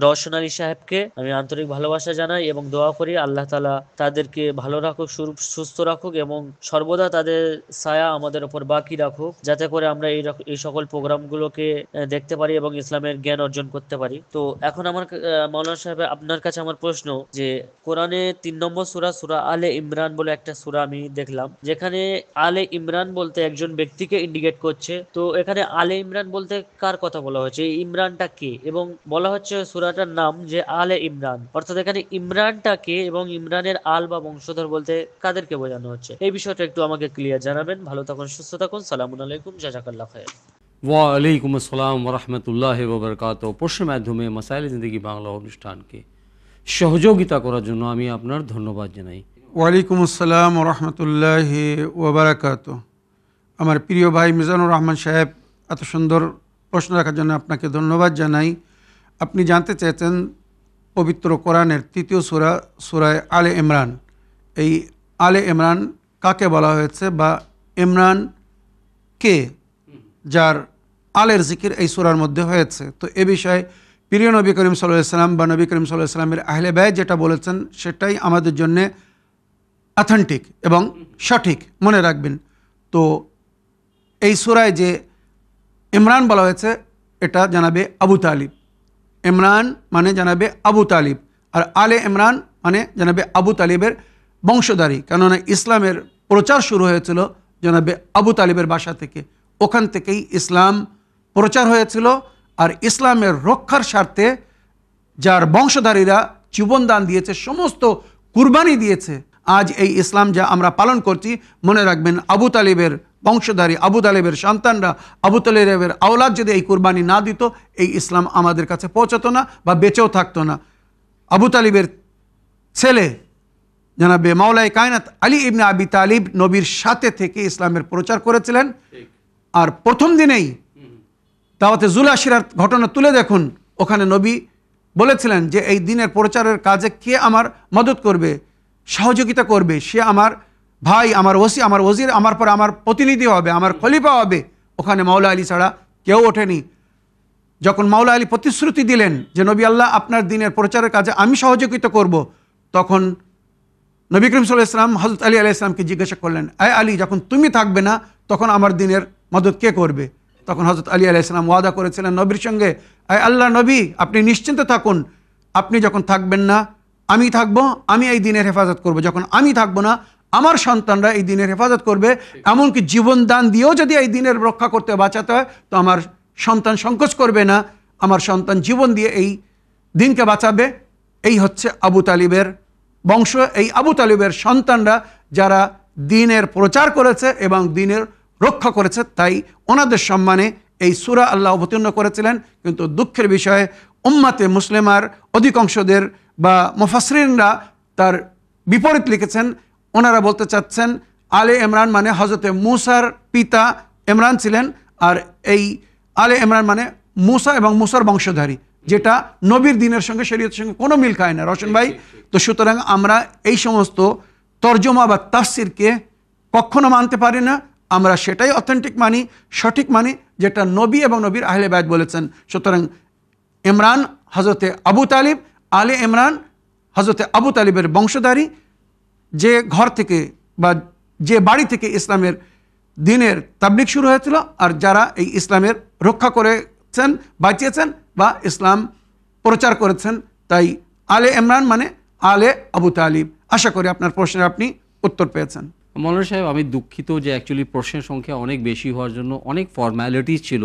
রওশন আলী সাহেবকে আমি আন্তরিক ভালোবাসা জানাই এবং দোয়া করি আল্লাহ তাআলা তাদেরকে ভালো রাখুক, সুস্থ রাখুক এবং সর্বদা তাদের ছায়া আমাদের উপর বাকি রাখুক, যাতে করে আমরা এই সকল প্রোগ্রামগুলোকে দেখতে পারি এবং ইসলামের জ্ঞান অর্জন করতে পারি। তো এখন আমার মাওলানা সাহেব, আপনার কাছে আমার প্রশ্ন যে কোরআনে 3 নম্বর সূরা আলে ইমরান বলে একটা সূরা আমি দেখলাম, যেখানে আলে ইমরান বলতে একজন ব্যক্তিকে ইন্ডিকেট করছে। তো এখানে আলে ইমরান বলতে কার কথা বলা হয়েছে, এই ইমরানটা কে? এবং বলা হচ্ছে সূরাটার নাম যে আলে ইমরান, অর্থাৎ এখানে ইমরানটা কে এবং ইমরানের আল বা বংশধর বলতে কাদেরকে বোঝানো হচ্ছে? এই বিষয়টা একটু আমাকে ক্লিয়ার জানাবেন। ভালো থাকুন, সুস্থ থাকুন। সালামুন আলাইকুম, জাযাকাল্লাহ খায়র। ওয়ালাইকুম আসসালাম ওরহমতুল্লাহি ওবরকাতুহু। প্রশ্নের মাধ্যমে মাসাইলে জিন্দেগি বাংলা অনুষ্ঠানকে সহযোগিতা করার জন্য আমি আপনার ধন্যবাদ জানাই। ওয়ালাইকুম আসসালাম রহমতুল্লাহি ওবরাকাতুহু। আমার প্রিয় ভাই মিজানুর রহমান সাহেব, এত সুন্দর প্রশ্ন রাখার জন্য আপনাকে ধন্যবাদ জানাই। আপনি জানতে চেয়েছেন পবিত্র কোরআনের 3য় সূরা, সূরা আলে ইমরান। এই আলে ইমরান কাকে বলা হয়েছে, বা ইমরান কে, যার আলের জিকির এই সূরার মধ্যে হয়েছে? তো এ বিষয়ে প্রিয় নবী করিম সাল্লাল্লাহু আলাইহি ওয়াসাল্লাম বা নবী করিম সাল্লাল্লাহু আলাইহি ওয়াসাল্লামের আহলে বাইত যেটা বলেছেন সেটাই আমাদের জন্য অথেন্টিক এবং সঠিক, মনে রাখবেন। তো এই সূরায় যে ইমরান বলা হয়েছে এটা জানাবে আবু তালিব। ইমরান মানে জানাবে আবু তালিব, আর আলে ইমরান মানে জানাবে আবু তালিবের বংশধারী। কেননা ইসলামের প্রচার শুরু হয়েছিল জানাবে আবু তালিবের বাসা থেকে, ওখান থেকেই ইসলাম প্রচার হয়েছিল। আর ইসলামের রক্ষার স্বার্থে যার বংশধারীরা জীবন দান দিয়েছে, সমস্ত কুরবানি দিয়েছে, আজ এই ইসলাম যা আমরা পালন করছি, মনে রাখবেন আবু তালিবের বংশধারী, আবু তালিবের সন্তানরা, আবু তালিবের আওলাদ যদি এই কুরবানি না দিত, এই ইসলাম আমাদের কাছে পৌঁছতো না বা বেঁচেও থাকতো না। আবু তালিবের ছেলে জানাবে মাওলাই কায়নাত আলী ইবনে আবি তালিব নবীর সাথে থেকে ইসলামের প্রচার করেছিলেন। আর প্রথম দিনেই দাওয়াতে জুল আশিরার ঘটনা তুলে দেখুন, ওখানে নবী বলেছিলেন যে এই দিনের প্রচারের কাজে কে আমার মদত করবে, সহযোগিতা করবে, সে আমার ভাই, আমার ওসি, আমার ওজির, আমার পর আমার প্রতিনিধি হবে, আমার খলিফা হবে। ওখানে মাওলা আলী ছাড়া কেউ ওঠেনি। যখন মাওলা আলী প্রতিশ্রুতি দিলেন যে নবী আল্লাহ আপনার দিনের প্রচারের কাজে আমি সহযোগিতা করব, তখন নবী করিম সাল্লাল্লাহু আলাইহি ওয়াসাল্লাম হযরত আলী আলাইহিস সালামকে জিজ্ঞাসা করলেন, আয় আলী, যখন তুমি থাকবে না তখন আমার দিনের মদত কে করবে? তখন হযরত আলী আলাইহিস সালাম ওয়াদা করেছিলেন নবীর সঙ্গে, আয় আল্লাহ নবী, আপনি নিশ্চিন্তে থাকুন, আপনি যখন থাকবেন না আমি থাকবো, আমি এই দিনের হেফাজত করব। যখন আমি থাকবো না আমার সন্তানরা এই দিনের হেফাজত করবে, এমনকি জীবন দান দিয়েও যদি এই দিনের রক্ষা করতে বাঁচাতে হয় তো আমার সন্তান সংকোচ করবে না, আমার সন্তান জীবন দিয়ে এই দিনকে বাঁচাবে। এই হচ্ছে আবু তালিবের বংশ, এই আবু তালিবের সন্তানরা যারা দিনের প্রচার করেছে এবং দিনের রক্ষা করেছে, তাই ওনাদের সম্মানে এই সূরা আল্লাহ অবতীর্ণ করেছিলেন। কিন্তু দুঃখের বিষয়ে উম্মাতে মুসলিমার অধিকাংশদের বা মুফাসসিরিনরা তার বিপরীত লিখেছেন। ওনারা বলতে চাচ্ছেন আলে ইমরান মানে হযরতে মূসার পিতা ইমরান ছিলেন, আর এই আলে ইমরান মানে মূসা এবং মূসার বংশধারী, যেটা নবীর দিনের সঙ্গে শরীয়তের সঙ্গে কোনো মিল খায় না। রওশন ভাই, তো সুতরাং আমরা এই সমস্ত তর্জমা বা তাফসিরকে কখনো মানতে পারি না। আমরা সেটাই অথেন্টিক মানি, সঠিক মানি, যেটা নবী এবং নবীর আহলে বাইত বলেছেন। সুতরাং ইমরান হযরতে আবু তালিব, আলে ইমরান হযরতে আবু তালিবের বংশধারী, যে ঘর থেকে বা যে বাড়ি থেকে ইসলামের দিনের তাবলীগ শুরু হয়েছিল, আর যারা এই ইসলামের রক্ষা করেছেন, বাঁচিয়েছেন বা ইসলাম প্রচার করেছেন। তাই আলে ইমরান মানে আলে আবু তালিব। আশা করি আপনার প্রশ্নের আপনি উত্তর পেয়েছেন। মৌলানা সাহেব, আমি দুঃখিত যে অ্যাকচুয়ালি প্রশ্নের সংখ্যা অনেক বেশি হওয়ার জন্য অনেক ফর্ম্যালিটিস ছিল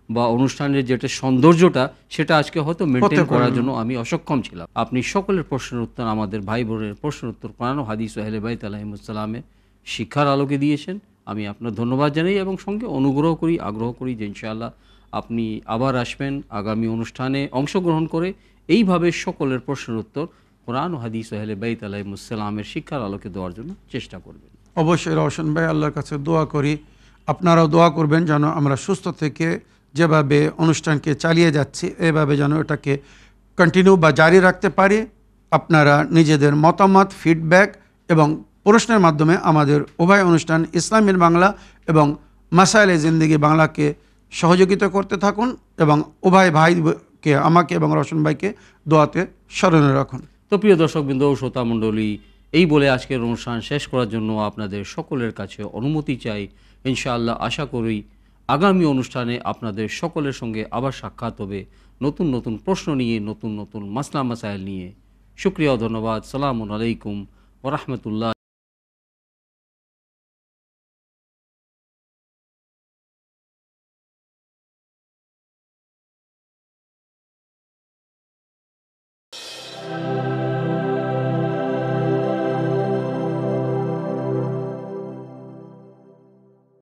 বা অনুষ্ঠানের যেটা সৌন্দর্যটা সেটা আজকে হয়তো মেনটেন করার জন্য আমি অসক্ষম ছিলাম। আপনি সকলের প্রশ্নের উত্তর, আমাদের ভাই বোনের প্রশ্নের উত্তর কোরআন ও হাদিস ও আহলে বাইত আলাইহিমুসসালামের শিক্ষার আলোকে দিয়েছেন। আমি আপনার ধন্যবাদ জানাই এবং সঙ্গে আগ্রহ করি যে ইনশাআল্লাহ আপনি আবার আসবেন আগামী অনুষ্ঠানে অংশগ্রহণ করে এইভাবে সকলের প্রশ্নের উত্তর কোরআন ও হাদিস ও আহলে বাইত আলাইহিমুসসালামের শিক্ষার আলোকে দেওয়ার জন্য চেষ্টা করবেন। অবশ্যই রওশন ভাই, আল্লাহর কাছে দোয়া করি, আপনারাও দোয়া করবেন যেন আমরা সুস্থ থেকে যেভাবে অনুষ্ঠানকে চালিয়ে যাচ্ছি এভাবে যেন এটাকে কন্টিনিউ বা জারি রাখতে পারি। আপনারা নিজেদের মতামত, ফিডব্যাক এবং প্রশ্নের মাধ্যমে আমাদের উভয় অনুষ্ঠান ইসলামের বাংলা এবং মাসাইলে জিন্দেগি বাংলাকে সহযোগিতা করতে থাকুন এবং উভয় ভাইকে, আমাকে এবং রওশন ভাইকে দোয়াতে স্মরণে রাখুন। তো প্রিয় দর্শকবৃন্দ ও শ্রোতা মণ্ডলী, এই বলে আজকের অনুষ্ঠান শেষ করার জন্য আপনাদের সকলের কাছে অনুমতি চাই। ইনশাআল্লাহ আশা করি আগামী অনুষ্ঠানে আপনাদের সকলের সঙ্গে আবার সাক্ষাৎ হবে নতুন নতুন প্রশ্ন নিয়ে, নতুন নতুন মাসলা মাসাইল নিয়ে। শুকরিয়া ও ধন্যবাদ। সালামুন আলাইকুম ওয়া রাহমাতুল্লাহ।